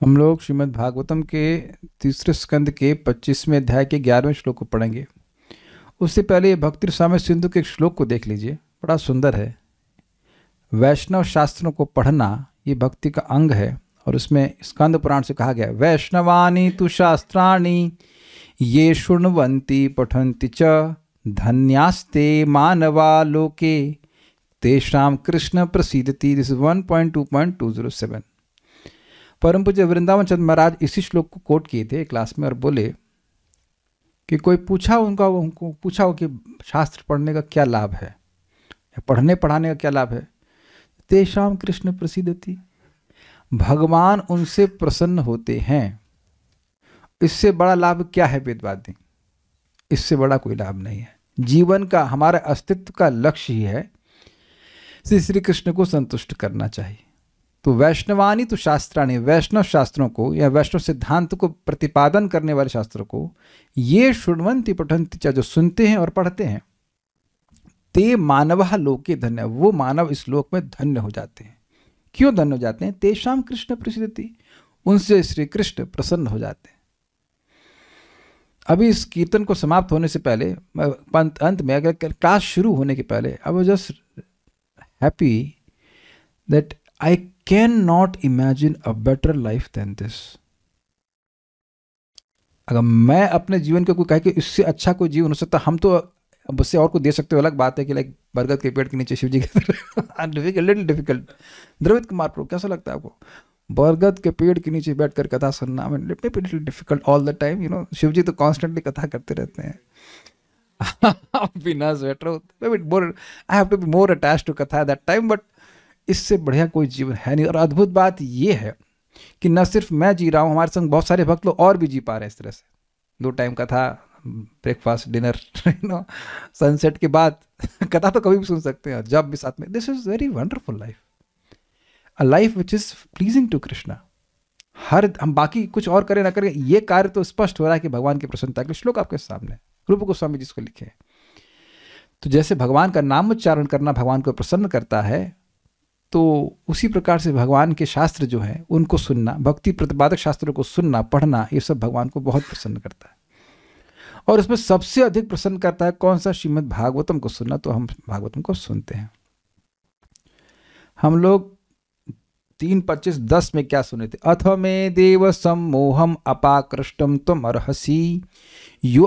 हम लोग श्रीमद् भागवतम के तीसरे स्कंद के 25वें अध्याय के 11वें श्लोक को पढ़ेंगे। उससे पहले ये भक्ति रसामृत सिंधु के एक श्लोक को देख लीजिए, बड़ा सुंदर है। वैष्णव शास्त्रों को पढ़ना ये भक्ति का अंग है, और उसमें स्कंद पुराण से कहा गया वैष्णवानी तु शास्त्राणि ये शृण्वन्ति पठन्ति च धन्यास्ते मानवा लोके तेषां कृष्ण प्रसीदति। This is 1.2.207। परम पूज्य वृंदावन चंद्र महाराज इसी श्लोक को कोट किए थे क्लास में, और बोले कि कोई उनको पूछा हो कि शास्त्र पढ़ने का क्या लाभ है या पढ़ने पढ़ाने का क्या लाभ है। तेषां कृष्ण प्रसीदति, भगवान उनसे प्रसन्न होते हैं। इससे बड़ा लाभ क्या है वेदवादी? इससे बड़ा कोई लाभ नहीं है। जीवन का, हमारे अस्तित्व का लक्ष्य ही है श्री कृष्ण को संतुष्ट करना चाहिए। तो वैष्णवानी तो शास्त्राणी, वैष्णव शास्त्रों को या वैष्णव सिद्धांत को प्रतिपादन करने वाले शास्त्रों को ये शृण्वन्ति पठन्ति च, जो सुनते हैं और पढ़ते हैं, ते मानवः लोके धन्य, वो मानव इस लोक में धन्य हो जाते हैं। क्यों धन्य हो जाते हैं? तेषां कृष्ण प्रसीदति, उनसे श्री कृष्ण प्रसन्न हो जाते हैं। अभी इस कीर्तन को समाप्त होने से पहले, अंत में, अगर क्लास शुरू होने के पहले, I was just happy that I cannot imagine a better life than this. अगर मैं अपने जीवन को कोई कहे कि इससे अच्छा कोई जीवन हो सकता, हम तो अब उससे और को दे सकते हो, अलग बात है कि लाइक बरगद के पेड़ के नीचे शिव जी के little difficult. Dravid Kumar pro, कैसा लगता है आपको बरगद के पेड़ के नीचे बैठकर कथा सुनना? Little difficult all the time, you know. Shiv ji तो कॉन्स्टेंटली कथा करते रहते हैं बिना sweater. I have to be more attached to कथा एट दैट टाइम, बट इससे बढ़िया कोई जीवन है नहीं। और अद्भुत बात ये है कि न सिर्फ मैं जी रहा हूँ, हमारे संग बहुत सारे भक्त लोग और भी जी पा रहे हैं इस तरह से। 2 टाइम कथा, ब्रेकफास्ट, डिनर, सनसेट के बाद कथा तो कभी भी सुन सकते हैं, जब भी साथ में। This is very wonderful life, a life which is pleasing to Krishna. हम बाकी कुछ और करें ना करें, ये कार्य तो स्पष्ट हो रहा है कि भगवान की प्रसन्नता के श्लोक आपके सामने रूप गोस्वामी जिसको लिखे। तो जैसे भगवान का नाम उच्चारण करना भगवान को प्रसन्न करता है, तो उसी प्रकार से भगवान के शास्त्र जो हैं उनको सुनना, भक्ति प्रतिपादक शास्त्रों को सुनना, पढ़ना, ये सब भगवान को बहुत प्रसन्न करता है। और उसमें सबसे अधिक प्रसन्न करता है कौन सा? श्रीमद् भागवतम को सुनना। तो हम भागवतम को सुनते हैं। हम लोग 3:25-10 में क्या सुने थे? अथ मे देव सम्मोहम अपाकृष्टम त्वम अर्हसि यो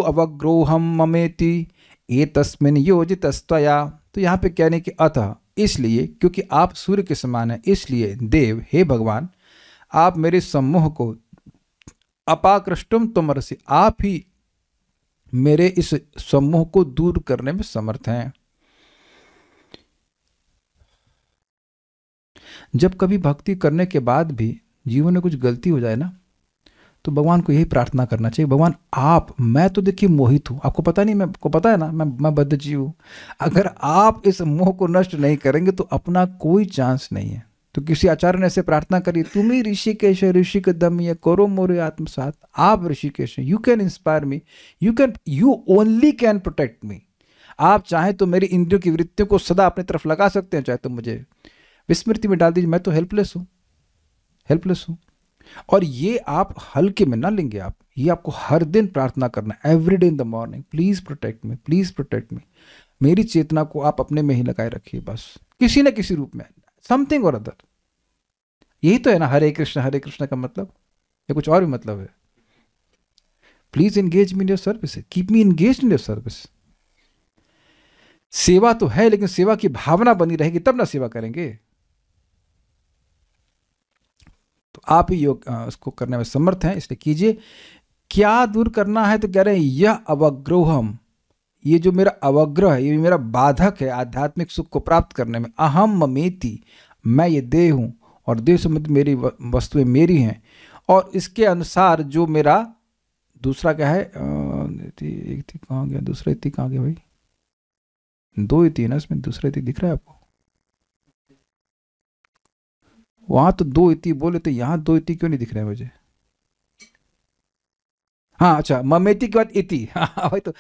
अवग्रोहम ममेति एतस्मिन् योजितस्त्वया। तो यहाँ पे कहने कि अतः, इसलिए, क्योंकि आप सूर्य के समान हैं, इसलिए देव, हे भगवान, आप मेरे सम्मोह को, अपाकृष्टम त्वमर्हसि, आप ही मेरे इस सम्मोह को दूर करने में समर्थ हैं। जब कभी भक्ति करने के बाद भी जीवन में कुछ गलती हो जाए ना, तो भगवान को यही प्रार्थना करना चाहिए, भगवान आप, मैं तो देखिए मोहित हूँ, आपको पता नहीं, मैं को पता है ना, मैं बद्धजीव हूँ। अगर आप इस मोह को नष्ट नहीं करेंगे तो अपना कोई चांस नहीं है। तो किसी आचार्य ने ऐसे प्रार्थना करी, तुम ही ऋषिकेश ऋषिक दम ये करो मोरे आत्मसात। आप Rishikesh, you can inspire me, you only can protect me. आप चाहें तो मेरी इंद्रियों की वृत्तियों को सदा अपनी तरफ लगा सकते हैं, चाहे तो मुझे विस्मृति में डाल दीजिए, मैं तो हेल्पलेस हूँ। और ये आप हल्के में ना लेंगे, आप ये आपको हर दिन प्रार्थना करना, every day in the morning, please protect me, please protect me. मेरी चेतना को आप अपने में ही लगाए रखिए, बस किसी न किसी रूप में, समथिंग और अदर। यही तो है ना हरे कृष्ण का मतलब, या कुछ और भी मतलब है? Please engage me in your service, keep me engage in your service. सेवा तो है, लेकिन सेवा की भावना बनी रहेगी तब ना सेवा करेंगे। तो आप ही योग उसको करने में समर्थ हैं, इसलिए कीजिए। क्या दूर करना है? तो कह रहे हैं यह अवग्रोहम, ये जो मेरा अवग्रह है, ये मेरा बाधक है आध्यात्मिक सुख को प्राप्त करने में। अहम ममेति, मैं ये देह हूँ और देह संबंधी मेरी वस्तुएं मेरी हैं, और इसके अनुसार जो मेरा दूसरा क्या है, एक थी कहाँ गया, दूसरा इति कहाँ गया भाई? 2 इति है ना इसमें, दूसरा इति दिख रहा है आपको? वहां तो 2 इति बोले, तो यहाँ 2 इति क्यों नहीं दिख रहे हैं मुझे? हाँ अच्छा, ममेति के बाद इति। हाँ भाई, तो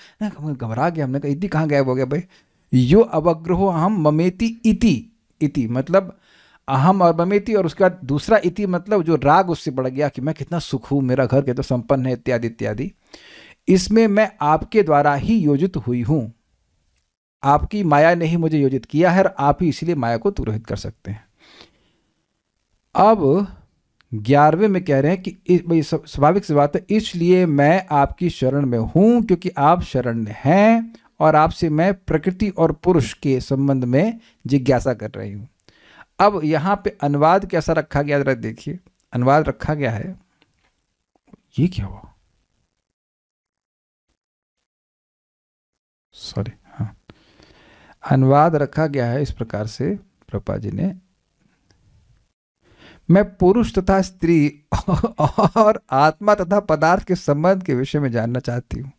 घबरा गया, हमने कहा इति कहाँ गायब हो गया भाई? यो अवग्रहो हम ममेति इति, मतलब अहम और ममेति, और उसके बाद दूसरा इति मतलब जो राग उससे बढ़ गया कि मैं कितना सुख हूँ, मेरा घर कितना संपन्न है, इत्यादि इत्यादि। इसमें मैं आपके द्वारा ही योजित हुई हूँ, आपकी माया ने ही मुझे योजित किया है, और आप ही इसलिए माया को तिरोहित कर सकते हैं। अब 11वें में कह रहे हैं कि भाई स्वाभाविक सी बात है, इसलिए मैं आपकी शरण में हूँ क्योंकि आप शरण्य हैं, और आपसे मैं प्रकृति और पुरुष के संबंध में जिज्ञासा कर रही हूँ। अब यहाँ पे अनुवाद कैसा रखा गया, जरा देखिए। अनुवाद रखा गया है, ये क्या हुआ, सॉरी, हाँ, अनुवाद रखा गया है इस प्रकार से प्रभुपाद जी ने, मैं पुरुष तथा स्त्री और आत्मा तथा पदार्थ के संबंध के विषय में जानना चाहती हूँ।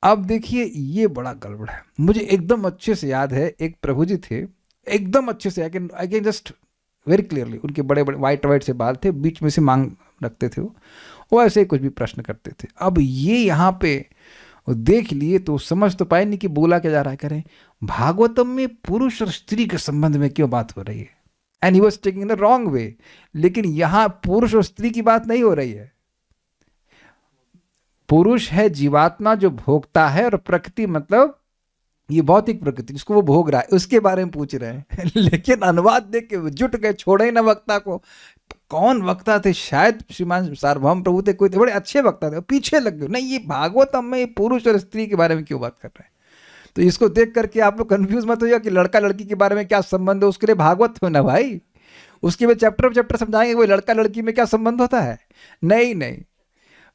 अब देखिए ये बड़ा गड़बड़ है। मुझे एकदम अच्छे से याद है, एक प्रभु जी थे, एकदम अच्छे से, I can just very clearly, उनके बड़े बड़े वाइट से बाल थे, बीच में से मांग रखते थे, वो ऐसे ही कुछ भी प्रश्न करते थे। अब ये यहाँ पे देख लिए तो समझ तो पाए नहीं कि बोला क्या जा रहा है। करें भागवतम में पुरुष और स्त्री के संबंध में क्यों बात हो रही है, and he was taking the wrong way. लेकिन यहां पुरुष और स्त्री की बात नहीं हो रही है। पुरुष है जीवात्मा जो भोगता है, और प्रकृति मतलब ये भौतिक प्रकृति जिसको वो भोग रहा है, उसके बारे में पूछ रहे हैं। लेकिन अनुवाद देख के जुट गए, छोड़े ही ना वक्ता को। कौन वक्ता थे, शायद श्रीमान सार्वभौम प्रभु थे, कोई थे, बड़े अच्छे वक्ता थे, पीछे लग गए, नहीं ये भागवतम में पुरुष और स्त्री के बारे में क्यों बात कर रहे हैं। तो इसको देख करके आप लोग कंफ्यूज मत होइए कि लड़का लड़की के बारे में क्या संबंध है, उसके लिए भागवत हो ना भाई, उसके बाद चैप्टर समझाएंगे वो लड़का लड़की में क्या संबंध होता है। नहीं नहीं,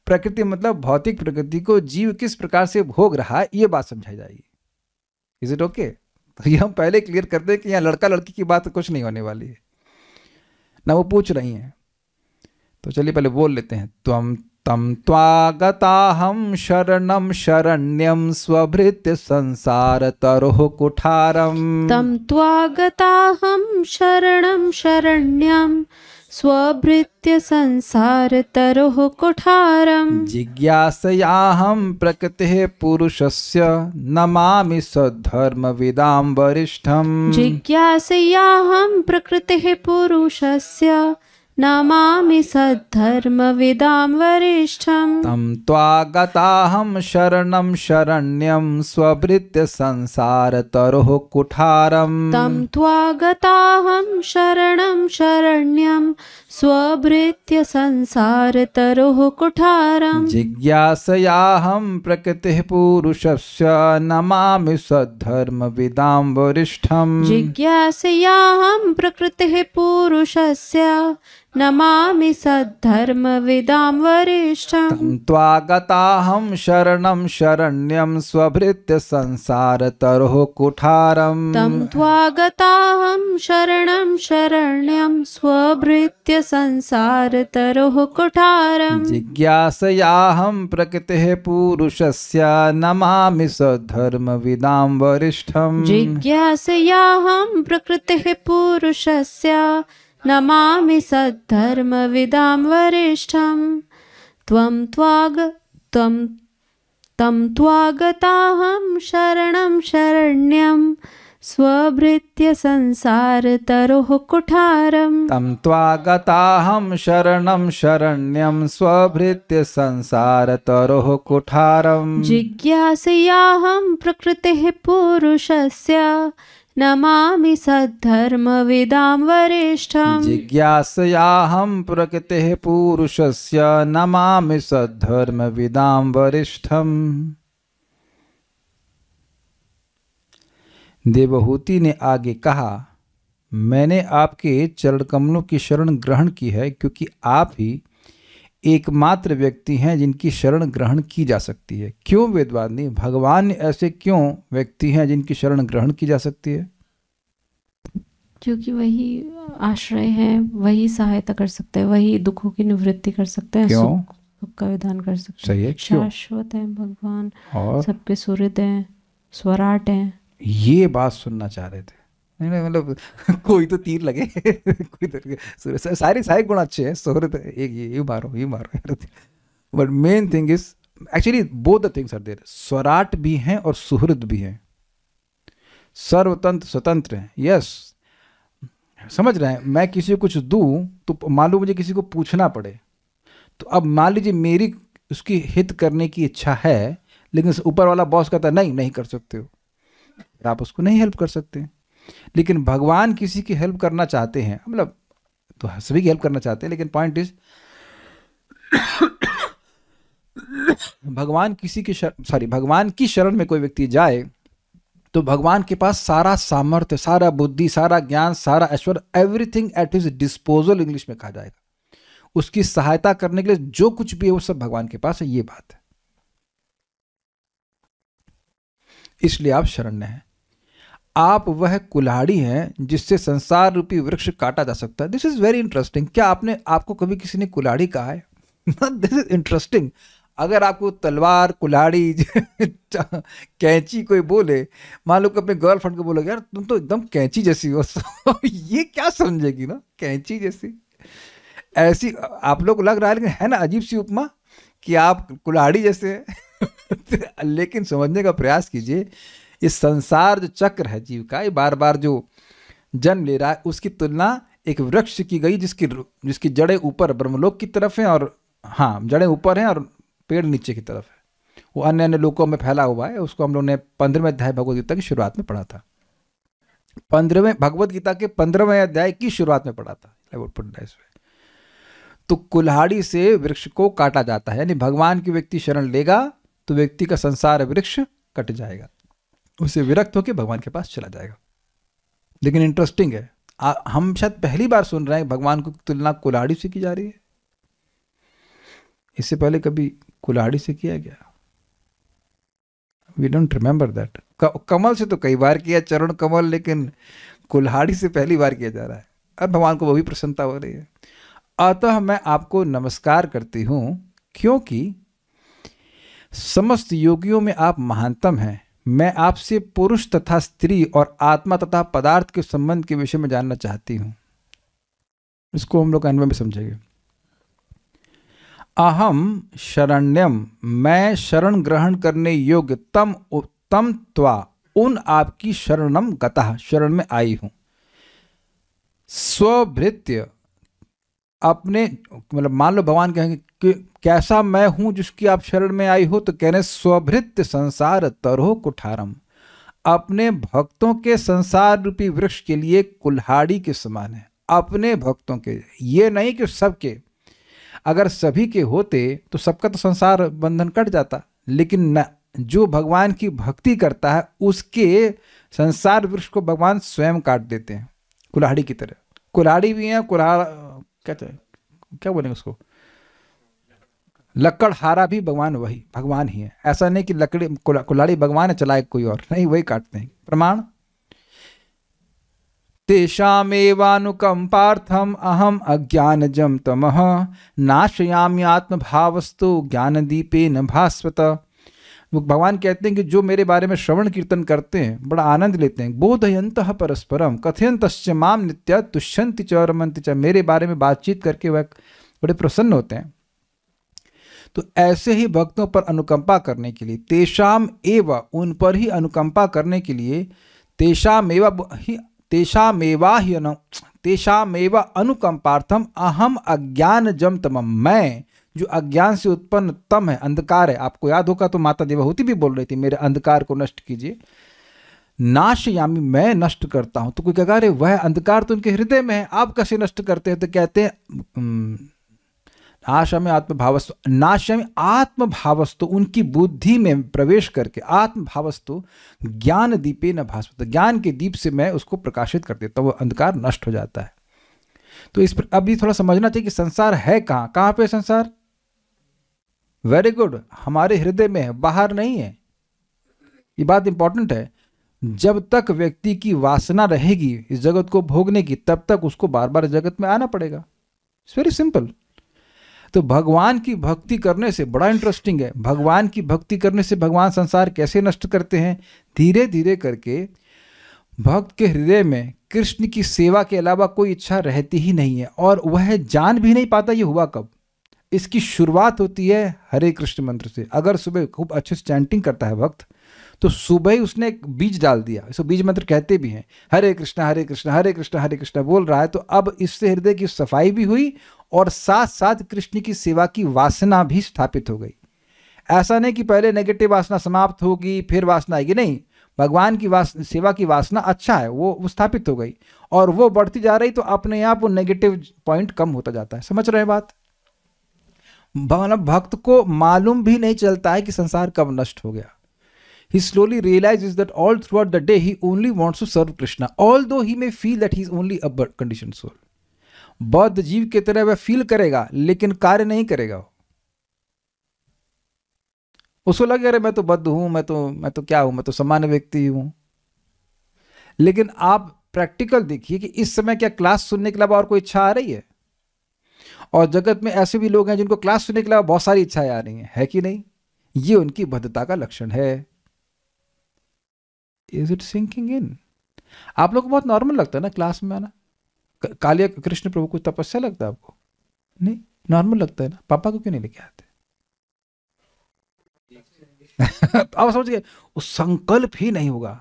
प्रकृति मतलब भौतिक प्रकृति को जीव किस प्रकार से भोग रहा है, ये बात समझाई जाएगी। Is it okay? तो ये हम पहले क्लियर कर दें कि यहाँ लड़का लड़की की बात कुछ नहीं होने वाली है ना, वो पूछ रही हैं। तो चलिए पहले बोल लेते हैं। त्वं तं त्वागताहं शरणं शरण्यं स्वभृत्य संसार तरोः कुठारम्। तं त्वागताहं शरणं शरण्यं स्वभृत्य संसार तरोः कुठारम्। जिज्ञासयाहं प्रकृतेः पुरुषस्य नमामि सद्धर्मविदां वरिष्ठम्। जिज्ञासयाहं प्रकृतेः पुरुषस्य नमामि सद्धर्मविदां वरिष्ठम्। तं त्वागताहं शरणं शरण्यं स्वभृत्य संसार तरोः कुठारम्। तं त्वागताहं शरणं शरण्यं स्वभृत्य संसार तरोः कुठारम्। जिज्ञासयाहं प्रकृतिः पुरुषस्य नमामि सद्धर्मविदां वरिष्ठम्। जिज्ञासयाहं प्रकृतेः पुरुषस्य नमामि सद्धर्मविदां वरिष्ठम्। तं त्वागताहं शरणं शरण्यं स्वभृत्य संसार तरोः कुठारम्। तं त्वागताहं शरणं शरण्यं स्वभृत्य संसार तरोः कुठारम्। जिज्ञासयाहं प्रकृतेः पुरुषस्य नमामि सद्धर्मविदां वरिष्ठम्। जिज्ञासयाहं प्रकृतेः पुरुषस्य नमामि सद्धर्मविदां वरिष्ठम्। तं त्वागताहं शरणं शरण्यं स्वभृत्य संसार तरोः कुठारम्। तं त्वागताहं शरणं शरण्यं स्वभृत्य संसार तरोः कुठारम्। जिज्ञासयाहं प्रकृतेः पुरुषस्य नमामि सद्धर्मविदां वरिष्ठम्। जिज्ञासयाहं प्रकृतेः पुरुषस्य नमामि सद्धर्मविदां वरिष्ठम्। देवहूति ने आगे कहा, मैंने आपके चरण कमलों की शरण ग्रहण की है क्योंकि आप ही एकमात्र व्यक्ति हैं जिनकी शरण ग्रहण की जा सकती है। क्यों वेदवादिनी, भगवान ऐसे क्यों व्यक्ति हैं जिनकी शरण ग्रहण की जा सकती है? क्योंकि वही आश्रय है, वही सहायता कर सकते हैं, वही दुखों की निवृत्ति कर सकते हैं, क्यों? सुख का विधान कर सकते सही है, क्यों? शाश्वत है भगवान, और सबके सुहृद हैं, स्वराट हैं। ये बात सुनना चाह रहे थे। नहीं मतलब कोई तो तीर लगे कोई तो सारे गुण अच्छे हैं, सुहृद एक ये मारो but main thing is actually both the things are there. स्वराट भी हैं और सुहृद भी हैं, सर्वतंत्र स्वतंत्र हैं, यस समझ रहे हैं? मैं किसी को कुछ दूं तो मान लो मुझे किसी को पूछना पड़े, तो अब मान लीजिए मेरी उसकी हित करने की इच्छा है, लेकिन ऊपर वाला बॉस कहता है नहीं नहीं कर सकते हो, आप उसको नहीं हेल्प कर सकते। लेकिन भगवान किसी की हेल्प करना चाहते हैं, मतलब तो सभी की हेल्प करना चाहते हैं, लेकिन पॉइंट इज भगवान भगवान की शरण में कोई व्यक्ति जाए तो भगवान के पास सारा सामर्थ्य, सारा बुद्धि, सारा ज्ञान, सारा ऐश्वर्य, everything at his disposal, English में कहा जाएगा। उसकी सहायता करने के लिए जो कुछ भी है वो सब भगवान के पास है, ये बात है। इसलिए आप शरण्य हैं। आप वह कुल्हाड़ी हैं जिससे संसार रूपी वृक्ष काटा जा सकता है। This is very interesting. क्या आपको कभी किसी ने कुल्हाड़ी कहा है? This is interesting. अगर आपको तलवार, कुल्हाड़ी, कैंची कोई बोले, मान लो कि अपने गर्लफ्रेंड को बोलोगे यार तुम तो एकदम कैंची जैसी हो, ये क्या समझेगी ना, कैंची जैसी। ऐसी आप लोग को लग रहा है, लेकिन है ना अजीब सी उपमा कि आप कुल्हाड़ी जैसे हैं। लेकिन समझने का प्रयास कीजिए, ये संसार जो चक्र है जीव का, ये बार बार जो जन्म ले रहा है, उसकी तुलना एक वृक्ष की गई जिसकी जड़ें ऊपर ब्रह्मलोक की तरफ हैं, और हाँ जड़ें ऊपर हैं और पेड़ नीचे की तरफ है। वो अन्य अन्य लोकों में फैला हुआ है। उसको हम लोग ने 15वें अध्याय भगवद गीता की शुरुआत में पढ़ा था। 15वें भगवद गीता के 15वें अध्याय की शुरुआत में पढ़ा था। तो कुल्हाड़ी से वृक्ष को काटा जाता है, यानी भगवान की व्यक्ति शरण लेगा तो व्यक्ति का संसार वृक्ष कट जाएगा, उसे विरक्त होकर भगवान के पास चला जाएगा। लेकिन इंटरेस्टिंग है, हम शायद पहली बार सुन रहे हैं भगवान की तुलना कुल्हाड़ी से की जा रही है। इससे पहले कभी कुल्हाड़ी से किया गया? We don't remember that. कमल से तो कई बार किया, चरण कमल, लेकिन कुल्हाड़ी से पहली बार किया जा रहा है। अब भगवान को वो भी प्रसन्नता हो रही है। अतः मैं आपको नमस्कार करती हूं, क्योंकि समस्त योगियों में आप महानतम हैं। मैं आपसे पुरुष तथा स्त्री और आत्मा तथा पदार्थ के संबंध के विषय में जानना चाहती हूं। इसको हम लोग अन्वय में समझेंगे। अहम शरण्यम, मैं शरण ग्रहण करने योग्य तम त्वा, उन आपकी शरणम गतः, शरण में आई हूं। स्वभृत्य, अपने मतलब मान लो भगवान कहेंगे कि कैसा मैं हूं जिसकी आप शरण में आई हो, तो कह रहे स्वभृत्य संसार तरो कुठारम, अपने भक्तों के संसार रूपी वृक्ष के लिए कुल्हाड़ी के समान है। अपने भक्तों के, ये नहीं कि सबके। अगर सभी के होते तो सबका तो संसार बंधन कट जाता, लेकिन न, जो भगवान की भक्ति करता है उसके संसार वृक्ष को भगवान स्वयं काट देते हैं, कुल्हाड़ी की तरह। कुल्हाड़ी भी है, क्या बोलेंगे उसको, लकड़हारा भी भगवान ही है। ऐसा नहीं कि कुल्हाड़ी भगवान है चलाए कोई और, नहीं, वही काटते हैं। प्रमाण, तेषामेवानुकंपार्थम अहम अज्ञानजम तमः नाशयामि आत्मभावस्तु ज्ञानदीपेन भास्वत। भगवान कहते हैं कि जो मेरे बारे में श्रवण कीर्तन करते हैं, बड़ा आनंद लेते हैं, बोधयन्तः परस्परम कथयन्तश्च माम नित्य तुष्यन्ति च रमन्ति च, मेरे बारे में बातचीत करके वह बड़े प्रसन्न होते हैं। तो ऐसे ही भक्तों पर अनुकंपा करने के लिए, तेषाम एव, उन पर ही अनुकंपा करने के लिए, तेषामेव अनुकंपार्थम अहम अज्ञानजम तमम, मैं जो अज्ञान से उत्पन्न तम है, अंधकार है। आपको याद होगा तो माता देवहूति भी बोल रही थी, मेरे अंधकार को नष्ट कीजिए। नाशयामी, मैं नष्ट करता हूं। तो कोई कहेगा अरे वह अंधकार तो उनके हृदय में है, आप कैसे नष्ट करते हैं? तो कहते हैं नाशयामि आत्मभावस्तु, नाशयामि आत्मभावस्तु, उनकी बुद्धि में प्रवेश करके, आत्मभावस्तु ज्ञान दीपे न भास्वत, ज्ञान के दीप से मैं उसको प्रकाशित कर देता हूं, वो अंधकार नष्ट हो जाता है। तो इस पर अभी थोड़ा समझना चाहिए कि संसार है कहां पे संसार? वेरी गुड, हमारे हृदय में है, बाहर नहीं है। ये बात इंपॉर्टेंट है। जब तक व्यक्ति की वासना रहेगी इस जगत को भोगने की, तब तक उसको बार बार जगत में आना पड़ेगा। It's very simple. तो भगवान की भक्ति करने से, बड़ा इंटरेस्टिंग है, भगवान की भक्ति करने से भगवान संसार कैसे नष्ट करते हैं? धीरे धीरे करके भक्त के हृदय में कृष्ण की सेवा के अलावा कोई इच्छा रहती ही नहीं है, और वह जान भी नहीं पाता ये हुआ कब। इसकी शुरुआत होती है हरे कृष्ण मंत्र से। अगर सुबह खूब अच्छे से चैंटिंग करता है भक्त, तो सुबह ही उसने एक बीज डाल दिया, इसको बीज मंत्र कहते भी हैं। हरे कृष्णा हरे कृष्णा हरे कृष्णा हरे कृष्णा बोल रहा है, तो अब इससे हृदय की सफाई भी हुई और साथ साथ कृष्ण की सेवा की वासना भी स्थापित हो गई। ऐसा नहीं कि पहले नेगेटिव वासना समाप्त होगी फिर वासना आएगी, नहीं, भगवान की सेवा की वासना अच्छा है, वो स्थापित हो गई और वो बढ़ती जा रही, तो अपने आप वो नेगेटिव पॉइंट कम होता जाता है। समझ रहे हैं बात? भक्त को मालूम भी नहीं चलता है कि संसार कब नष्ट हो गया। He slowly realizes that all throughout the day he only wants to serve Krishna, although he may feel that he is only a conditioned soul. बौद्ध जीव की तरह वह फील करेगा लेकिन कार्य नहीं करेगा। उसको लगे अरे मैं तो बद्ध हूं, मैं तो क्या हूं, मैं तो सामान्य व्यक्ति हूं। लेकिन आप प्रैक्टिकल देखिए कि इस समय क्या क्लास सुनने के अलावा और कोई इच्छा आ रही है? और जगत में ऐसे भी लोग हैं जिनको क्लास सुनने के अलावा बहुत सारी इच्छाएं आ रही हैं, है कि नहीं? ये उनकी बद्धता का लक्षण है। Is it sinking in? आप लोग को बहुत नॉर्मल लगता है ना क्लास में आना? कालिया कृष्ण प्रभु को तपस्या लगता है आपको? नहीं, नॉर्मल लगता है ना? पापा को क्यों नहीं लेके आते? आप समझ गए, उस संकल्प ही नहीं होगा।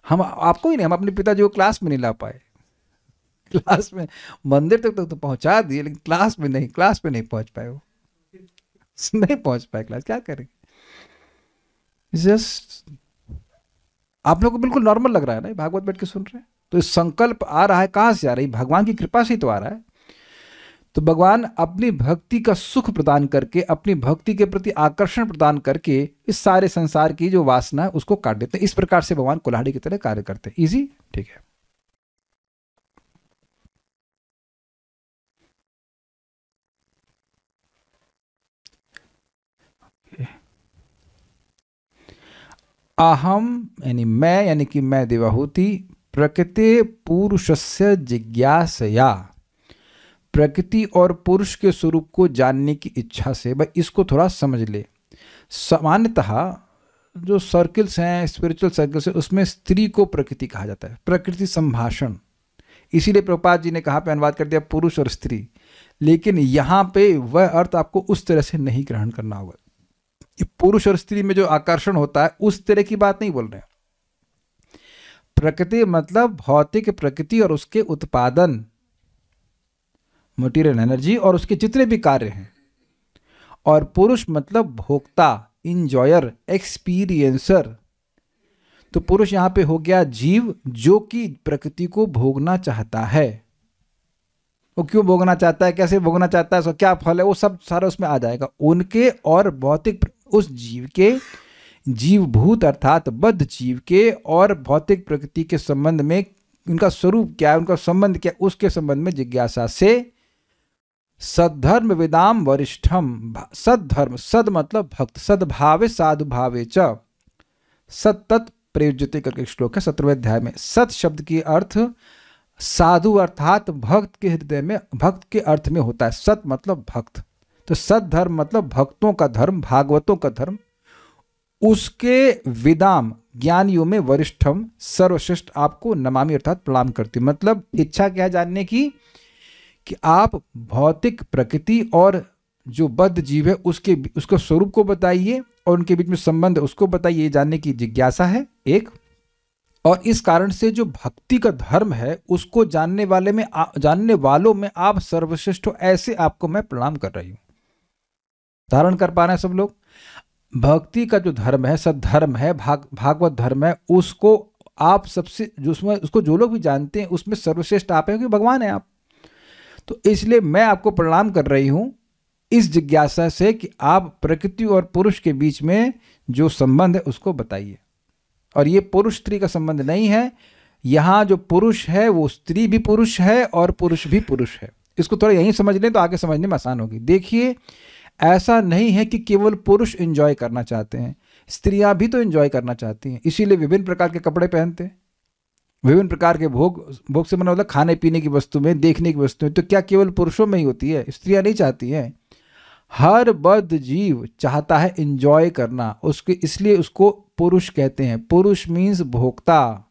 हम आपको ही नहीं, हम अपने पिताजी को क्लास में नहीं ला पाए। क्लास में मंदिर तक तो पहुंचा दिए लेकिन क्लास में नहीं, क्लास में नहीं पहुंच पाए, वो नहीं पहुंच पाए क्लास, क्या करेंगे? जस्ट आप लोग को बिल्कुल नॉर्मल लग रहा है ना भागवत बैठ के सुन रहे हैं, तो इस संकल्प आ रहा है कहां से आ रही? भगवान की कृपा से ही तो आ रहा है। तो भगवान अपनी भक्ति का सुख प्रदान करके, अपनी भक्ति के प्रति आकर्षण प्रदान करके इस सारे संसार की जो वासना है उसको काट देते हैं। इस प्रकार से भगवान कुल्हाड़ी की तरह कार्य करते हैं। इजी, ठीक है। अहम यानी मैं, यानी कि मैं देवाहुति, प्रकृति पुरुषस्य जिज्ञासया, प्रकृति और पुरुष के स्वरूप को जानने की इच्छा से। भाई इसको थोड़ा समझ ले। सामान्यतः जो सर्कल्स हैं, स्पिरिचुअल सर्कल्स हैं, उसमें स्त्री को प्रकृति कहा जाता है, प्रकृति संभाषण। इसीलिए प्रभुपाद जी ने कहा पे अनुवाद कर दिया पुरुष और स्त्री, लेकिन यहाँ पे वह अर्थ आपको उस तरह से नहीं ग्रहण करना होगा। पुरुष और स्त्री में जो आकर्षण होता है उस तरह की बात नहीं बोल रहे हैं। प्रकृति मतलब भौतिक प्रकृति और उसके उत्पादन, मटेरियल एनर्जी और उसके जितने भी कार्य हैं। और पुरुष मतलब भोक्ता, इंजॉयर, एक्सपीरियंसर। तो पुरुष यहां पे हो गया जीव जो कि प्रकृति को भोगना चाहता है। वो क्यों भोगना चाहता है, कैसे भोगना चाहता है, उसका क्या फल है, वो सब सारा उसमें आ जाएगा। उनके और भौतिक, उस जीव के, जीवभूत अर्थात बद्ध जीव के और भौतिक प्रकृति के संबंध में उनका स्वरूप क्या है, उनका संबंध क्या, उसके संबंध में जिज्ञासा से सद्धर्म विदाम वरिष्ठम। सद्धर्म, सद मतलब भक्त, सद्भावे साधु भावे च, सत्तत् प्रयुज्यते करके श्लोक है 17वें अध्याय में। सत शब्द की अर्थ साधु अर्थात भक्त के हृदय में, भक्त के अर्थ में होता है। सत मतलब भक्त, तो सत धर्म मतलब भक्तों का धर्म, भागवतों का धर्म। उसके विदाम ज्ञानियों में वरिष्ठम, सर्वश्रेष्ठ आपको नमामि अर्थात प्रणाम करती। मतलब इच्छा क्या जानने की कि आप भौतिक प्रकृति और जो बद्ध जीव है उसके स्वरूप को बताइए और उनके बीच में संबंध उसको बताइए, जानने की जिज्ञासा है एक। और इस कारण से जो भक्ति का धर्म है उसको जानने वालों में आप सर्वश्रेष्ठ हो, ऐसे आपको मैं प्रणाम कर रही हूं। धारण कर पा रहे हैं सब लोग? भक्ति का जो धर्म है, सद्धर्म है, भागवत धर्म है, उसको आप सबसे उसको जो लोग भी जानते हैं उसमें सर्वश्रेष्ठ आप हैं, क्योंकि भगवान है आप। तो इसलिए मैं आपको प्रणाम कर रही हूं इस जिज्ञासा से कि आप प्रकृति और पुरुष के बीच में जो संबंध है उसको बताइए। और ये पुरुष स्त्री का संबंध नहीं है, यहाँ जो पुरुष है वो स्त्री भी पुरुष है और पुरुष भी पुरुष है। इसको थोड़ा यहीं समझ लें तो आगे समझने में आसान होगी। देखिए, ऐसा नहीं है कि केवल पुरुष एंजॉय करना चाहते हैं, स्त्रियां भी तो एंजॉय करना चाहती हैं, इसीलिए विभिन्न प्रकार के कपड़े पहनते हैं, विभिन्न प्रकार के भोग से मतलब खाने पीने की वस्तु में, देखने की वस्तु में। तो क्या केवल पुरुषों में ही होती है? स्त्रियां नहीं चाहती हैं। हर बद्ध जीव चाहता है एंजॉय करना, उसके इसलिए उसको पुरुष कहते हैं। पुरुष मीन्स भोक्ता।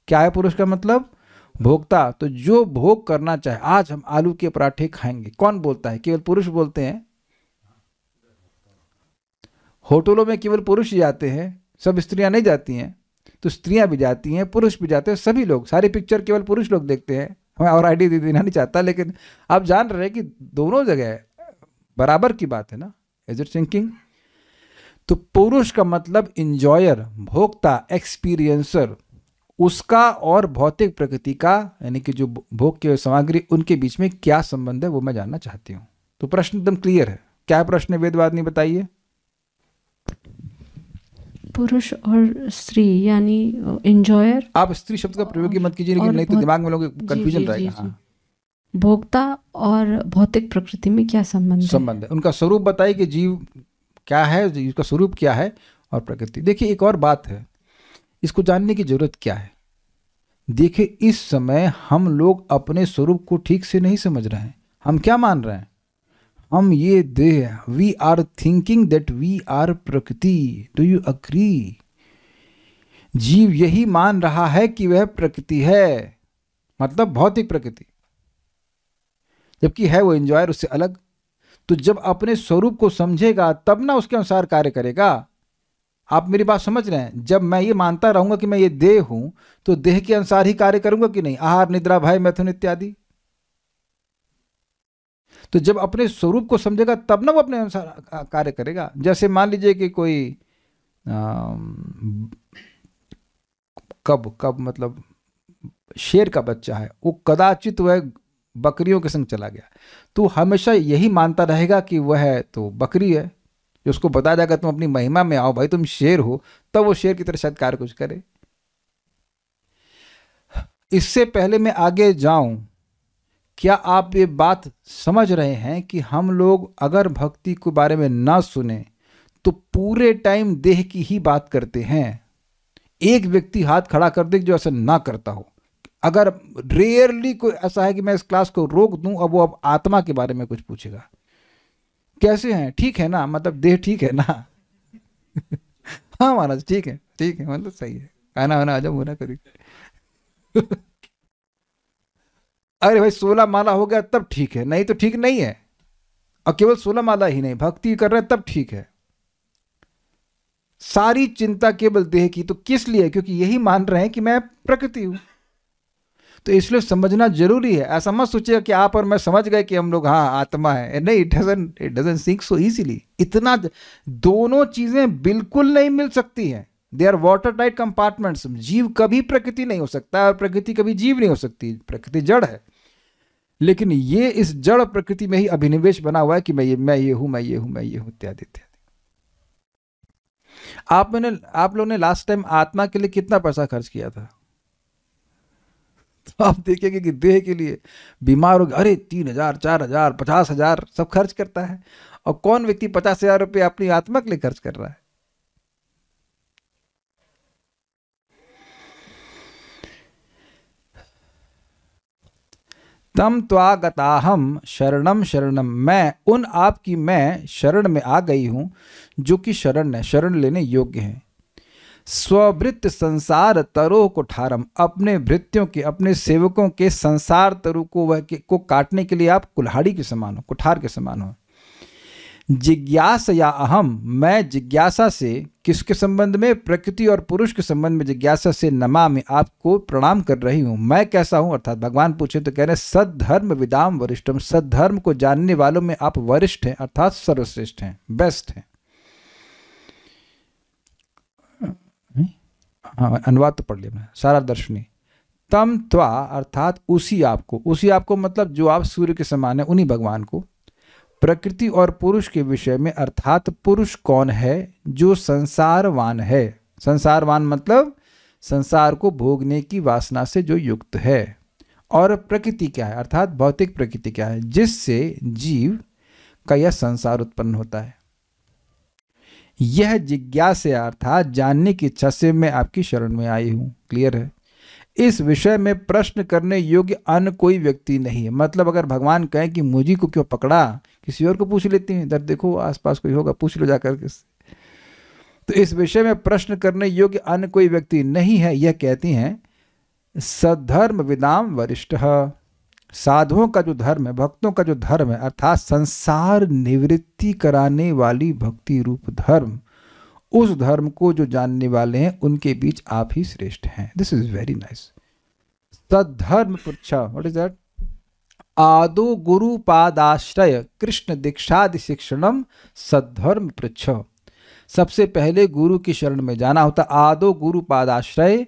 क्या है पुरुष का मतलब? भोक्ता। तो जो भोग करना चाहे, आज हम आलू के पराठे खाएंगे, कौन बोलता है? केवल पुरुष बोलते हैं। होटलों में केवल पुरुष ही आते हैं, सब स्त्रियां नहीं जाती हैं, तो स्त्रियां भी जाती हैं, पुरुष भी जाते हैं, सभी लोग, सारी पिक्चर केवल पुरुष लोग देखते हैं। मैं और आईडी देना नहीं चाहता, लेकिन आप जान रहे हैं कि दोनों जगह बराबर की बात है ना। Is it sinking? तो पुरुष का मतलब इंजॉयर, भोक्ता, एक्सपीरियंसर, उसका और भौतिक प्रकृति का, यानी कि जो भोग के सामग्री, उनके बीच में क्या संबंध है, वो मैं जानना चाहती हूँ। तो प्रश्न एकदम क्लियर है। क्या प्रश्न है वेदवाद ने, बताइए। पुरुष और स्त्री यानी एंजॉयर। आप स्त्री शब्द का प्रयोग ही मत कीजिए, लेकिन नहीं तो दिमाग में लोगों को कंफ्यूजन रहेगा। हाँ, भोक्ता और भौतिक प्रकृति में क्या संबंध है? उनका स्वरूप बताइए कि जीव क्या है, जीव का स्वरूप क्या है और प्रकृति। देखिए एक और बात है, इसको जानने की जरूरत क्या है। देखिए इस समय हम लोग अपने स्वरूप को ठीक से नहीं समझ रहे हैं। हम क्या मान रहे हैं? हम ये देह, we are thinking that we are प्रकृति। Do you agree? जीव यही मान रहा है कि वह प्रकृति है, मतलब भौतिक प्रकृति, जबकि है वो एंजॉयर, उससे अलग। तो जब अपने स्वरूप को समझेगा तब ना उसके अनुसार कार्य करेगा। आप मेरी बात समझ रहे हैं? जब मैं ये मानता रहूंगा कि मैं ये देह हूं, तो देह के अनुसार ही कार्य करूंगा कि नहीं? आहार, निद्रा, भय, मैथुन इत्यादि। तो जब अपने स्वरूप को समझेगा तब ना वो अपने अनुसार कार्य करेगा। जैसे मान लीजिए कि कोई कब मतलब शेर का बच्चा है, वो कदाचित वह बकरियों के संग चला गया, तो हमेशा यही मानता रहेगा कि वह तो बकरी है। जो उसको बताया जाएगा तुम अपनी महिमा में आओ भाई, तुम शेर हो, तब वो शेर की तरह शायद कार्य कुछ करे। इससे पहले मैं आगे जाऊं, क्या आप ये बात समझ रहे हैं कि हम लोग अगर भक्ति के बारे में ना सुने तो पूरे टाइम देह की ही बात करते हैं। एक व्यक्ति हाथ खड़ा कर दे जो ऐसा ना करता हो। अगर रेयरली कोई ऐसा है कि मैं इस क्लास को रोक दूं, अब वो अब आत्मा के बारे में कुछ पूछेगा, कैसे हैं, ठीक है ना, मतलब देह ठीक है ना। हाँ महाराज ठीक है, ठीक है, मतलब सही है, खाना वाना हजम होना करी। अरे भाई 16 माला हो गया तब ठीक है, नहीं तो ठीक नहीं है। और केवल 16 माला ही नहीं, भक्ति कर रहे हैं तब ठीक है। सारी चिंता केवल देह की, तो किस लिए? क्योंकि यही मान रहे हैं कि मैं प्रकृति हूं। तो इसलिए समझना जरूरी है। ऐसा मत सोचिएगा कि आप और मैं समझ गए कि हम लोग हाँ आत्मा है, नहीं, it doesn't sink so easily. इतना दोनों चीजें बिल्कुल नहीं मिल सकती हैं। They are water tight compartments. जीव कभी प्रकृति नहीं हो सकता और प्रकृति कभी जीव नहीं हो सकती। प्रकृति जड़ है, लेकिन ये इस जड़ प्रकृति में ही अभिनिवेश बना हुआ है कि मैं ये हूं इत्यादि इत्यादि। आप लोगों ने लास्ट टाइम आत्मा के लिए कितना पैसा खर्च किया था? तो आप देखेंगे कि देह के लिए बीमार हो गए, अरे 3,000, 4,000, 50,000 सब खर्च करता है। और कौन व्यक्ति 50,000 रुपये अपनी आत्मा के लिए खर्च कर रहा है? तम त्वागताहम शरणम शरणम, मैं उन आपकी मैं शरण में आ गई हूं जो कि शरण है, शरण लेने योग्य है। स्वभृत्य संसार तरो कुठारम, अपने भृत्यों के, अपने सेवकों के संसार तरु को काटने के लिए आप कुल्हाड़ी के समान हो, कुठार के समान हो। जिज्ञासा अहम, मैं जिज्ञासा से, किसके संबंध में? प्रकृति और पुरुष के संबंध में जिज्ञासा से नमा में आपको प्रणाम कर रही हूं। मैं कैसा हूं? अर्थात भगवान पूछे तो कह रहे सद्धर्म विदाम वरिष्ठम, सद्धर्म को जानने वालों में आप वरिष्ठ हैं, अर्थात सर्वश्रेष्ठ हैं, बेस्ट हैं। हाँ, अनुवाद तो पढ़ लिया मैंने, सारा दर्शनी। तम त्वा अर्थात उसी आपको मतलब जो आप सूर्य के समान है, उन्हीं भगवान को। प्रकृति और पुरुष के विषय में, अर्थात पुरुष कौन है? जो संसारवान है। संसारवान मतलब संसार को भोगने की वासना से जो युक्त है। और प्रकृति क्या है? अर्थात भौतिक प्रकृति क्या है? जिससे जीव का यह संसार उत्पन्न होता है। यह जिज्ञासा अर्थात जानने की इच्छा से मैं आपकी शरण में आई हूं। क्लियर है? इस विषय में प्रश्न करने योग्य अन्य कोई व्यक्ति नहीं है। मतलब अगर भगवान कहें कि मुझी को क्यों पकड़ा, किसी और को पूछ लेती हैं, इधर देखो आसपास कोई होगा, पूछ लो जाकर के। तो इस विषय में प्रश्न करने योग्य अन्य कोई व्यक्ति नहीं है। यह कहती हैं सद्धर्म विदाम वरिष्ठ, साधुओं का जो धर्म है, भक्तों का जो धर्म है, अर्थात संसार निवृत्ति कराने वाली भक्ति रूप धर्म, उस धर्म को जो जानने वाले हैं उनके बीच आप ही श्रेष्ठ हैं। This is very nice. सद्धर्म पृच्छ, व्हाट इज दैट? आदो गुरु पादाश्रय कृष्ण दीक्षादि शिक्षणम सद्धर्म पृच्छ। सबसे पहले गुरु की शरण में जाना होता। आदो गुरु पादाश्रय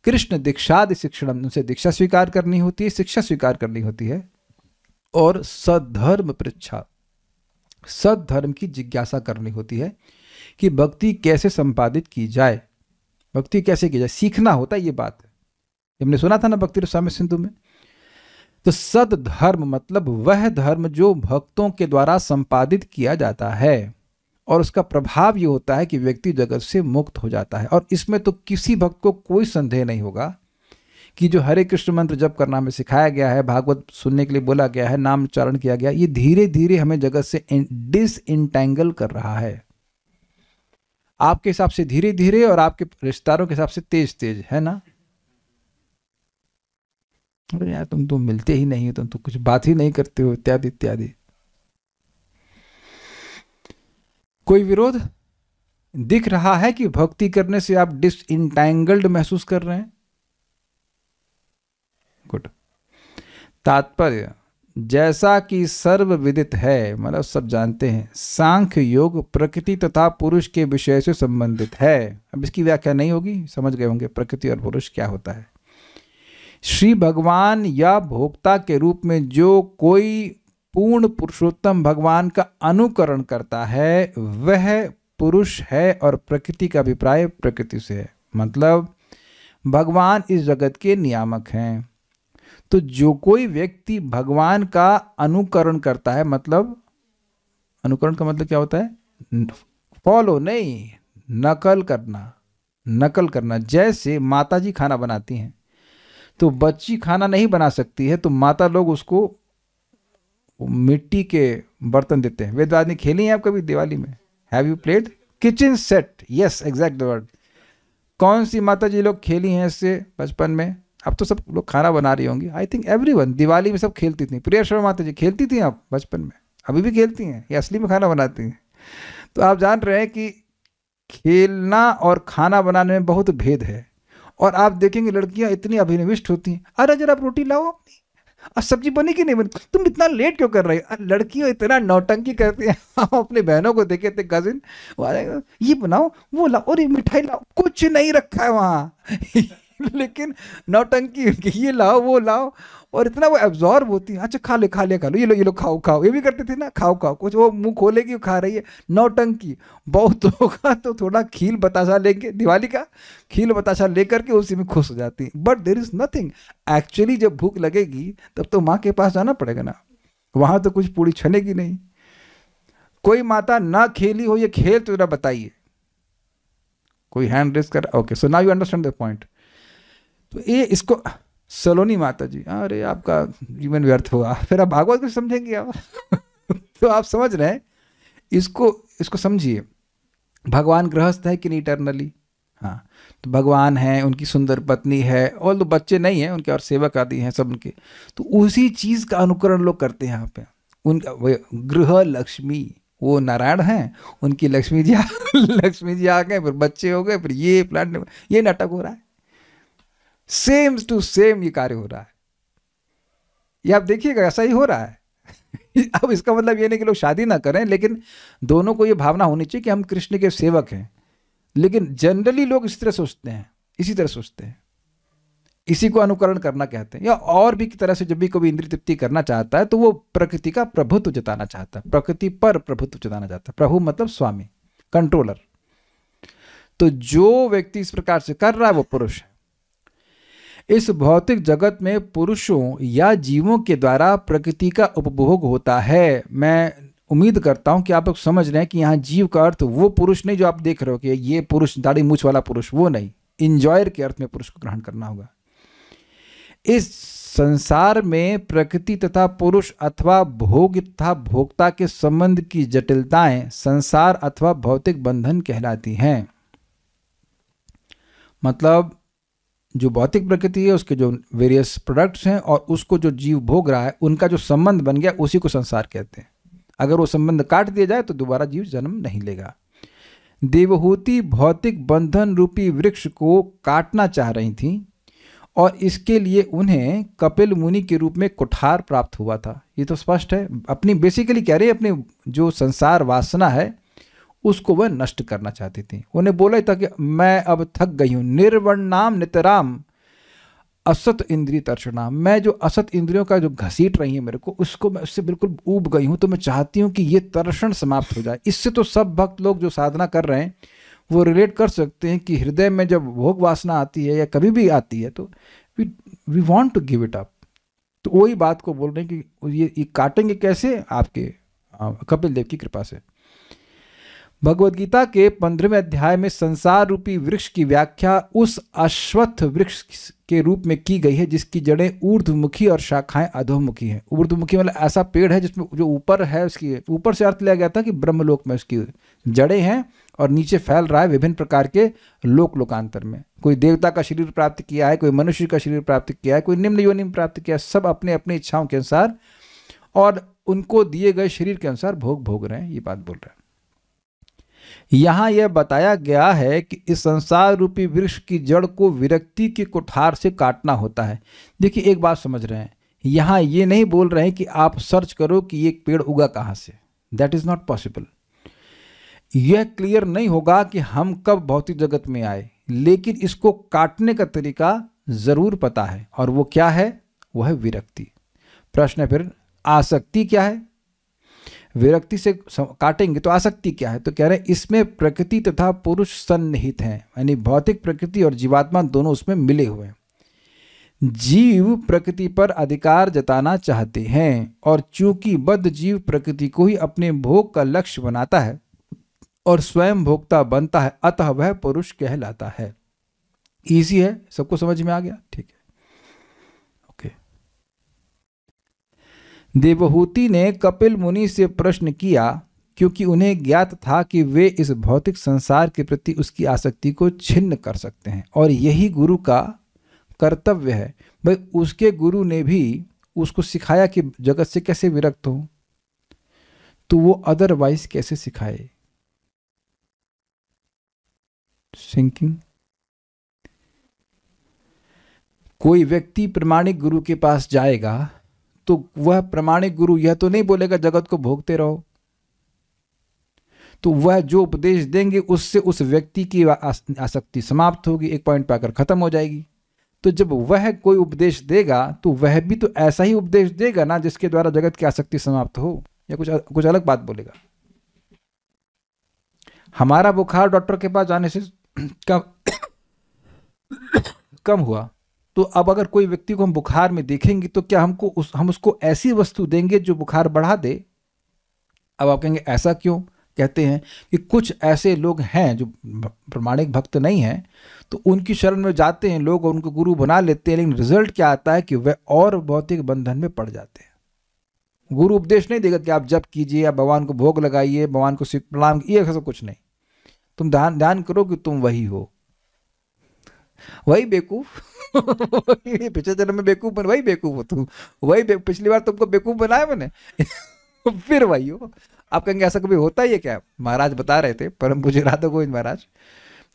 कृष्ण दीक्षादि शिक्षणम, उनसे दीक्षा स्वीकार करनी होती है, शिक्षा स्वीकार करनी होती है। और सद्धर्म पृच्छा, सद्धर्म की जिज्ञासा करनी होती है कि भक्ति कैसे संपादित की जाए, भक्ति कैसे की जाए, सीखना होता है। ये बात है, हमने सुना था ना भक्ति रसामृत सिंधु में। तो सद्धर्म मतलब वह धर्म जो भक्तों के द्वारा संपादित किया जाता है और उसका प्रभाव ये होता है कि व्यक्ति जगत से मुक्त हो जाता है। और इसमें तो किसी भक्त को कोई संदेह नहीं होगा कि जो हरे कृष्ण मंत्र जप करना हमें सिखाया गया है, भागवत सुनने के लिए बोला गया है, नाम उच्चारण किया गया, ये धीरे धीरे हमें जगत से डिसइंटैंगल कर रहा है। आपके हिसाब से धीरे धीरे और आपके रिश्तेदारों के हिसाब से तेज तेज, है ना? अरे यार तुम तो मिलते ही नहीं हो, तुम तो कुछ बात ही नहीं करते हो, इत्यादि इत्यादि। कोई विरोध दिख रहा है कि भक्ति करने से आप डिसइंटैंगल्ड महसूस कर रहे हैं? गुड। तात्पर्य, जैसा कि सर्वविदित है, मतलब सब जानते हैं, सांख्य योग प्रकृति तथा पुरुष के विषय से संबंधित है। अब इसकी व्याख्या नहीं होगी, समझ गए होंगे प्रकृति और पुरुष क्या होता है। श्री भगवान या भोक्ता के रूप में जो कोई पूर्ण पुरुषोत्तम भगवान का अनुकरण करता है वह पुरुष है और प्रकृति का अभिप्राय प्रकृति से है। मतलब भगवान इस जगत के नियामक हैं। तो जो कोई व्यक्ति भगवान का अनुकरण करता है, मतलब अनुकरण का मतलब क्या होता है? फॉलो नहीं, नकल करना, नकल करना। जैसे माता जी खाना बनाती हैं तो बच्ची खाना नहीं बना सकती है, तो माता लोग उसको मिट्टी के बर्तन देते हैं। वेदवादी खेली हैं आप कभी दिवाली में? Have you played kitchen set? Yes, exact word. कौन सी माता जी लोग खेली हैं इससे बचपन में? अब तो सब लोग खाना बना रही होंगी। आई थिंक एवरीवन दिवाली में सब खेलती थी। प्रिया शर्मा माता जी खेलती थी आप बचपन में, अभी भी खेलती हैं, ये असली में खाना बनाती हैं। तो आप जान रहे हैं कि खेलना और खाना बनाने में बहुत भेद है। और आप देखेंगे लड़कियां इतनी अभिनिविष्ट होती हैं, अरे जरा आप रोटी लाओ अपनी, और सब्जी बनी कि नहीं बनी, तुम इतना लेट क्यों कर रही हो? लड़कियां इतना नौटंकी करती हैं। हम अपनी बहनों को देखे थे, कजिन, ये बनाओ वो लाओ और ये मिठाई लाओ, कुछ नहीं रखा है वहाँ लेकिन नौटंकी, ये लाओ वो लाओ, और इतना वो एब्जॉर्ब होती है। अच्छा खा ले खा ले खा लो, ये लो खाओ खाओ, ये भी करते थे ना, खाओ खाओ, कुछ वो मुंह खोलेगी वो खा रही है, नौटंकी। बहुत होगा तो थोड़ा खील बताशा लेके, दिवाली का खील बताशा लेकर के उसी में खुश हो जाती है। But there is nothing. Actually जब भूख लगेगी तब तो माँ के पास जाना पड़ेगा ना, वहां तो कुछ पूरी छनेगी नहीं। कोई माता ना खेली हो ये खेल तो जरा बताइए। कोई हैंड रेस कर? Okay, so now you understand the point. तो ये इसको सलोनी माता जी, अरे आपका जीवन व्यर्थ हुआ, फिर आप भागवत को समझेंगे आप तो आप समझ रहे हैं, इसको समझिए। भगवान गृहस्थ है कि नहीं इटर्नली? हाँ, तो भगवान है, उनकी सुंदर पत्नी है, और तो बच्चे नहीं हैं उनके, और सेवक आदि हैं सब उनके। तो उसी चीज का अनुकरण लोग करते हैं यहाँ पे। उनका गृह लक्ष्मी, वो नारायण हैं, उनकी लक्ष्मी जी लक्ष्मी जी आ गए, फिर बच्चे हो गए, फिर ये प्लान, ये नाटक हो रहा है। सेम टू सेम ये कार्य हो रहा है। ये आप देखिएगा, ऐसा ही हो रहा है अब इसका मतलब ये नहीं कि लोग शादी ना करें, लेकिन दोनों को ये भावना होनी चाहिए कि हम कृष्ण के सेवक हैं। लेकिन जनरली लोग इस तरह सोचते हैं, इसी तरह सोचते हैं, इसी को अनुकरण करना कहते हैं। या और भी की तरह से जब भी कोई इंद्रिय तृप्ति करना चाहता है तो वो प्रकृति का प्रभुत्व जताना चाहता है, प्रकृति पर प्रभुत्व जताना चाहता है। प्रभु मतलब स्वामी, कंट्रोलर। तो जो व्यक्ति इस प्रकार से कर रहा है वो पुरुष है। इस भौतिक जगत में पुरुषों या जीवों के द्वारा प्रकृति का उपभोग होता है। मैं उम्मीद करता हूं कि आप लोग समझ रहे हैं कि यहाँ जीव का अर्थ वो पुरुष नहीं जो आप देख रहे हो कि ये पुरुष दाढ़ी मूछ वाला पुरुष, वो नहीं। इंजॉयर के अर्थ में पुरुष को ग्रहण करना होगा। इस संसार में प्रकृति तथा पुरुष अथवा भोग तथा भोक्ता के संबंध की जटिलताएं संसार अथवा भौतिक बंधन कहलाती हैं। मतलब जो भौतिक प्रकृति है, उसके जो वेरियस प्रोडक्ट्स हैं और उसको जो जीव भोग रहा है, उनका जो संबंध बन गया उसी को संसार कहते हैं। अगर वो संबंध काट दिया जाए तो दोबारा जीव जन्म नहीं लेगा। देवहूति भौतिक बंधन रूपी वृक्ष को काटना चाह रही थीं और इसके लिए उन्हें कपिल मुनि के रूप में कुठार प्राप्त हुआ था। ये तो स्पष्ट है, अपनी बेसिकली कह रहे हैं अपनी जो संसार वासना है उसको वह नष्ट करना चाहती थी। उन्हें बोला था कि मैं अब थक गई हूँ, निर्वर्णाम नितराम असत इंद्रिय तर्षणाम, मैं जो असत इंद्रियों का जो घसीट रही है मेरे को, उसको मैं उससे बिल्कुल ऊब गई हूँ, तो मैं चाहती हूँ कि ये तर्षण समाप्त हो जाए। इससे तो सब भक्त लोग जो साधना कर रहे हैं वो रिलेट कर सकते हैं कि हृदय में जब भोग वासना आती है या कभी भी आती है तो we want to give it up. तो वही बात को बोल रहे हैं कि ये काटेंगे कैसे, आपके कपिल देव की कृपा से। भगवद गीता के 15वें अध्याय में संसार रूपी वृक्ष की व्याख्या उस अश्वत्थ वृक्ष के रूप में की गई है जिसकी जड़ें ऊर्ध्वमुखी और शाखाएं अधोमुखी हैं। ऊर्ध्वमुखी मतलब ऐसा पेड़ है जिसमें जो ऊपर है, उसकी ऊपर से अर्थ लिया गया था कि ब्रह्मलोक में उसकी जड़ें हैं और नीचे फैल रहा है विभिन्न प्रकार के लोकांतर में। कोई देवता का शरीर प्राप्त किया है, कोई मनुष्य का शरीर प्राप्त किया है, कोई निम्न योनि में प्राप्त किया है, सब अपने अपने इच्छाओं के अनुसार और उनको दिए गए शरीर के अनुसार भोग रहे हैं। ये बात बोल रहे हैं। यहां यह बताया गया है कि इस संसार रूपी वृक्ष की जड़ को विरक्ति के कुठार से काटना होता है। देखिए एक बात समझ रहे हैं, यहां ये नहीं बोल रहे हैं कि आप सर्च करो कि ये पेड़ उगा कहां से, दैट इज नॉट पॉसिबल। यह क्लियर नहीं होगा कि हम कब भौतिक जगत में आए, लेकिन इसको काटने का तरीका जरूर पता है, और वो क्या है, वो है विरक्ति। प्रश्न है फिर, आसक्ति क्या है? विरक्ति से काटेंगे तो आसक्ति क्या है? तो कह रहे हैं इसमें प्रकृति तथा पुरुष सन्निहित हैं, यानी भौतिक प्रकृति और जीवात्मा दोनों उसमें मिले हुए हैं। जीव प्रकृति पर अधिकार जताना चाहते हैं और चूंकि बद्ध जीव प्रकृति को ही अपने भोग का लक्ष्य बनाता है और स्वयं भोक्ता बनता है, अतः वह पुरुष कहलाता है। इजी है, सबको समझ में आ गया? ठीक है, ओके। देवहूति ने कपिल मुनि से प्रश्न किया क्योंकि उन्हें ज्ञात था कि वे इस भौतिक संसार के प्रति उसकी आसक्ति को छिन्न कर सकते हैं और यही गुरु का कर्तव्य है। भाई उसके गुरु ने भी उसको सिखाया कि जगत से कैसे विरक्त हो, तो वो अदरवाइज कैसे सिखाए? सिंकिंग। कोई व्यक्ति प्रमाणिक गुरु के पास जाएगा तो वह प्रमाणिक गुरु यह तो नहीं बोलेगा जगत को भोगते रहो, तो वह जो उपदेश देंगे उससे उस व्यक्ति की आसक्ति समाप्त होगी, एक पॉइंट पे आकर खत्म हो जाएगी। तो जब वह कोई उपदेश देगा तो वह भी तो ऐसा ही उपदेश देगा ना जिसके द्वारा जगत की आसक्ति समाप्त हो, या कुछ अलग बात बोलेगा? हमारा बुखार डॉक्टर के पास जाने से कम हुआ, तो अब अगर कोई व्यक्ति को हम बुखार में देखेंगे तो क्या हम उसको ऐसी वस्तु देंगे जो बुखार बढ़ा दे? अब आप कहेंगे ऐसा क्यों? कहते हैं कि कुछ ऐसे लोग हैं जो प्रमाणिक भक्त नहीं हैं, तो उनकी शरण में जाते हैं लोग और उनको गुरु बना लेते हैं, लेकिन रिजल्ट क्या आता है कि वे और भौतिक बंधन में पड़ जाते हैं। गुरु उपदेश नहीं देगा कि आप जप कीजिए या भगवान को भोग लगाइए, भगवान को प्रणाम, ये सब कुछ नहीं। तुम ध्यान करो कि तुम वही हो, वही बेवकूफ पिछले जन्म में बेवकूफ बन, वही बेवकूफ हो तुम, वही पिछली बार तुमको बेवकूफ बनाया मैंने फिर वही हो। आप कहेंगे ऐसा कभी होता ही है क्या? महाराज बता रहे थे, परम पूज्य राधा गोविंद महाराज,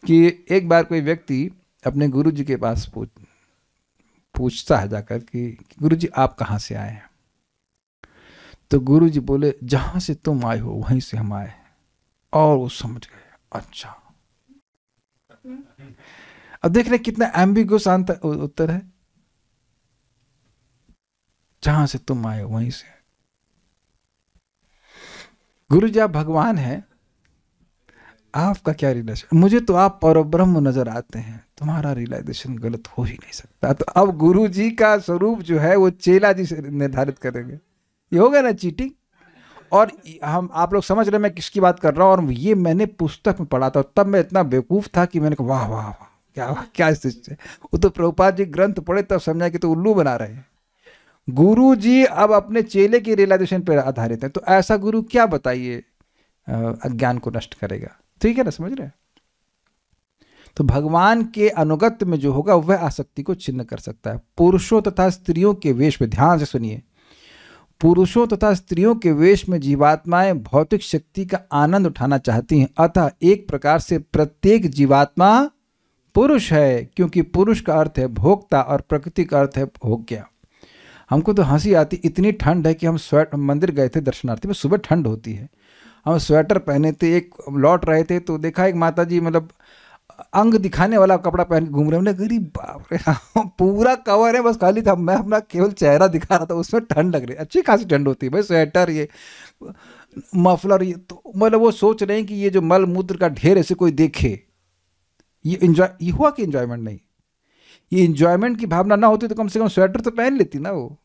कि एक बार कोई व्यक्ति अपने गुरु जी के पास पूछता है जाकर कि गुरु जी आप कहाँ से आए हैं? तो गुरु जी बोले जहां से तुम आए हो वहीं से हम आए। और वो समझ गए, अच्छा। अब देख रहे कितना एम्बिगुअस उत्तर है, जहां से तुम आए वहीं से। गुरु जी आप भगवान हैं, आपका क्या रिलेशन? मुझे तो आप परब्रह्म नजर आते हैं, तुम्हारा रियलाइजेशन गलत हो ही नहीं सकता। तो अब गुरु जी का स्वरूप जो है वो चेला जी से निर्धारित करेंगे, ये हो गया ना चीटिंग। और आप लोग समझ रहे मैं किसकी बात कर रहा हूँ, और ये मैंने पुस्तक में पढ़ा था, तब मैं इतना बेवकूफ था कि मैंने कहा वाह वाह वाह क्या स्थिति है। वो तो प्रभुपाद जी ग्रंथ पढ़े तब समझा कि तो उल्लू बना रहे हैं। गुरु जी अब अपने चेले की रियलाइजेशन पर आधारित है, तो ऐसा गुरु क्या बताइए अज्ञान को नष्ट करेगा? ठीक है ना, समझ रहे हैं? तो भगवान के अनुगत्य में जो होगा वह आसक्ति को छिन्न कर सकता है। पुरुषों तथा स्त्रियों के वेश में, ध्यान से सुनिए, पुरुषों तथा स्त्रियों के वेश में जीवात्माएं भौतिक शक्ति का आनंद उठाना चाहती हैं, अतः एक प्रकार से प्रत्येक जीवात्मा पुरुष है, क्योंकि पुरुष का अर्थ है भोक्ता और प्रकृति का अर्थ है भोग्य। हमको तो हंसी आती, इतनी ठंड है कि हम मंदिर गए थे दर्शनार्थी में, सुबह ठंड होती है, हम स्वेटर पहने थे, एक लौट रहे थे तो देखा एक माता जी मतलब अंग दिखाने वाला कपड़ा पहन के घूम रहे हैं। गरीब बाप रे, पूरा कवर है बस खाली था, मैं अपना केवल चेहरा दिखा रहा था, उसमें ठंड लग रही, अच्छी खासी ठंड होती है भाई, स्वेटर ये मफलर ये, तो मतलब वो सोच रहे हैं कि ये जो मल मूत्र का ढेर ऐसे कोई देखे, ये इंजॉय, ये हुआ कि इंजॉयमेंट नहीं, ये इंजॉयमेंट की भावना ना होती तो कम से कम स्वेटर तो पहन लेती ना वो।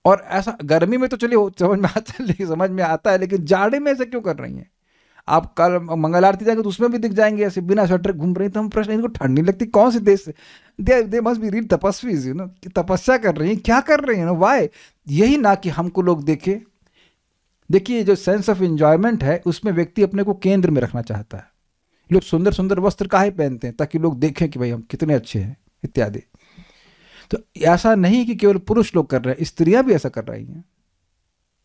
और ऐसा गर्मी में तो चलिए समझ में आता है, लेकिन जाड़े में ऐसे क्यों कर रही हैं? आप कल मंगल आरती जाएंगे तो उसमें भी दिख जाएंगे ऐसे बिना स्वेटर घूम रही, तो हम प्रश्न, इनको ठंड नहीं लगती? कौन से देश से? दे मस्ट बी रीड तपस्वीज, यू नो, कि तपस्या कर रही हैं, क्या कर रही हैं ना, वाई? यही ना कि हमको लोग देखे। देखिए जो सेंस ऑफ एंजॉयमेंट है उसमें व्यक्ति अपने को केंद्र में रखना चाहता है। लोग सुंदर सुंदर वस्त्र काहे पहनते हैं? ताकि लोग देखें कि भाई हम कितने अच्छे हैं इत्यादि। तो ऐसा नहीं कि केवल पुरुष लोग कर रहे हैं, स्त्रियां भी ऐसा कर रही हैं,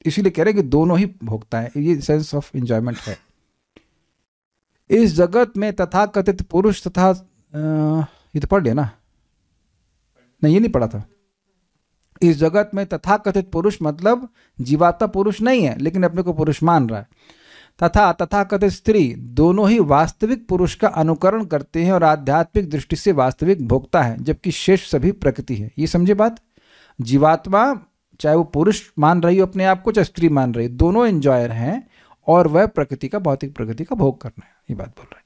इसीलिए कह रहे हैं कि दोनों ही भोगता है, ये सेंस ऑफ एंजॉयमेंट है। इस जगत में तथाकथित पुरुष तथा ये तो पढ़ लिया ना, नहीं ये नहीं पढ़ा था। इस जगत में तथाकथित पुरुष मतलब जीवात्मा पुरुष नहीं है लेकिन अपने को पुरुष मान रहा है, तथा तथाकथित स्त्री दोनों ही वास्तविक पुरुष का अनुकरण करते हैं और आध्यात्मिक दृष्टि से वास्तविक भोक्ता है, जबकि शेष सभी प्रकृति है। ये समझे बात? जीवात्मा चाहे वो पुरुष मान रही हो अपने आप को, चाहे स्त्री मान रही, दोनों एंजॉयर हैं और वह प्रकृति का, भौतिक प्रकृति का भोग करना है, ये बात बोल रहे हैं।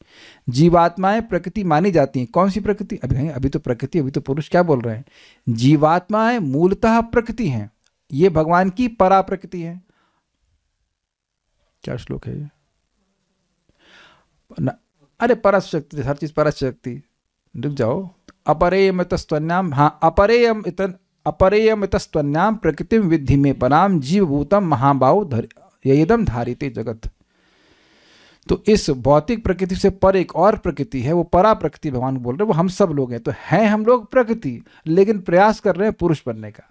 जीवात्माएं प्रकृति मानी जाती हैं। कौन सी प्रकृति? अभी तो प्रकृति, अभी तो पुरुष, क्या बोल रहे हैं? जीवात्माएं मूलतः प्रकृति हैं, ये भगवान की परा प्रकृति है। क्या श्लोक है ये? अरे परस शक्ति, हर चीज परस शक्ति, रुक जाओ। अपरेयम इतस्त्वन्याम, हाँ, अपरेयम इतस्त्वन्याम प्रकृतिम विद्धि में पराम जीवभूतम महाबाहु यदम धारिते जगत। तो इस भौतिक प्रकृति से पर एक और प्रकृति है, वो परा प्रकृति भगवान बोल रहे हैं, वो हम सब लोग हैं। तो हैं हम लोग प्रकृति, लेकिन प्रयास कर रहे हैं पुरुष बनने का।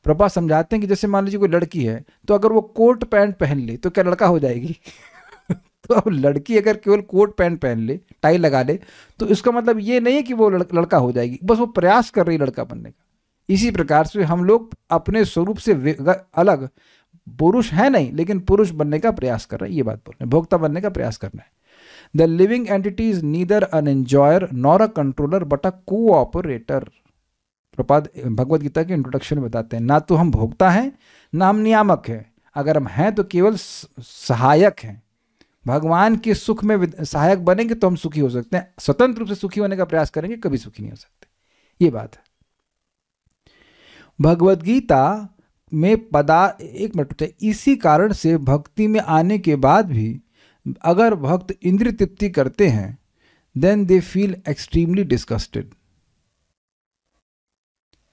प्रभुपाद समझाते हैं कि जैसे मान लीजिए कोई लड़की है, तो अगर वो कोट पैंट पहन ले तो क्या लड़का हो जाएगी? तो अब लड़की अगर केवल कोट पैंट पहन ले, टाई लगा ले, तो इसका मतलब ये नहीं है कि वो लड़का हो जाएगी, बस वो प्रयास कर रही है लड़का बनने का। इसी प्रकार से हम लोग अपने स्वरूप से अलग पुरुष है नहीं, लेकिन पुरुष बनने का प्रयास कर रहे हैं, ये बात बोल रहे हैं, भोक्ता बनने का प्रयास करना है। The living entity is neither an enjoyer nor a controller but a cooperator. प्रपाद भगवद गीता के इंट्रोडक्शन में बताते हैं, ना तो हम भोक्ता हैं ना हम नियामक हैं, अगर हम हैं तो केवल सहायक हैं। भगवान के सुख में सहायक बनेंगे तो हम सुखी हो सकते हैं, स्वतंत्र रूप से सुखी होने का प्रयास करेंगे कभी सुखी नहीं हो सकते, ये बात है। भगवद गीता में एक मिनट, इसी कारण से भक्ति में आने के बाद भी अगर भक्त इंद्रिय तृप्ति करते हैं then they feel extremely disgusted,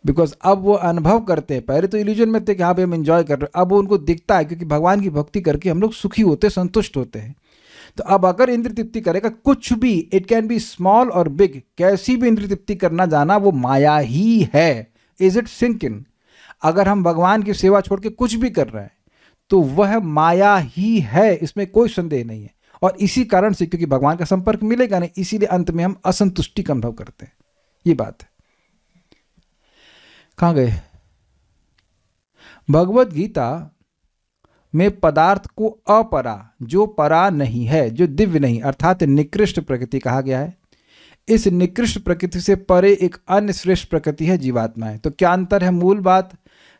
because अब वो अनुभव करते हैं। पहले तो इल्यूजन में थे कि हाँ भाई हम एंजॉय कर रहे हैं, अब वो उनको दिखता है, क्योंकि भगवान की भक्ति करके हम लोग सुखी होते, संतुष्ट होते हैं। तो अब अगर इंद्रिय तृप्ति करेगा कुछ भी, इट कैन बी स्मॉल और बिग, कैसी भी इंद्रिय तृप्ति करना जाना वो माया ही है। Is it sink in? अगर हम भगवान की सेवा छोड़ के कुछ भी कर रहे हैं तो वह माया ही है, इसमें कोई संदेह नहीं है। और इसी कारण से, क्योंकि भगवान का संपर्क मिलेगा नहीं, इसीलिए अंत में हम असंतुष्टि का अनुभव करते हैं, ये बात है। कहां गए? भगवद गीता में पदार्थ को अपरा, जो परा नहीं है, जो दिव्य नहीं, अर्थात निकृष्ट प्रकृति कहा गया है। इस निकृष्ट प्रकृति से परे एक अन्य श्रेष्ठ प्रकृति है जीवात्माएं। तो क्या अंतर है? मूल बात,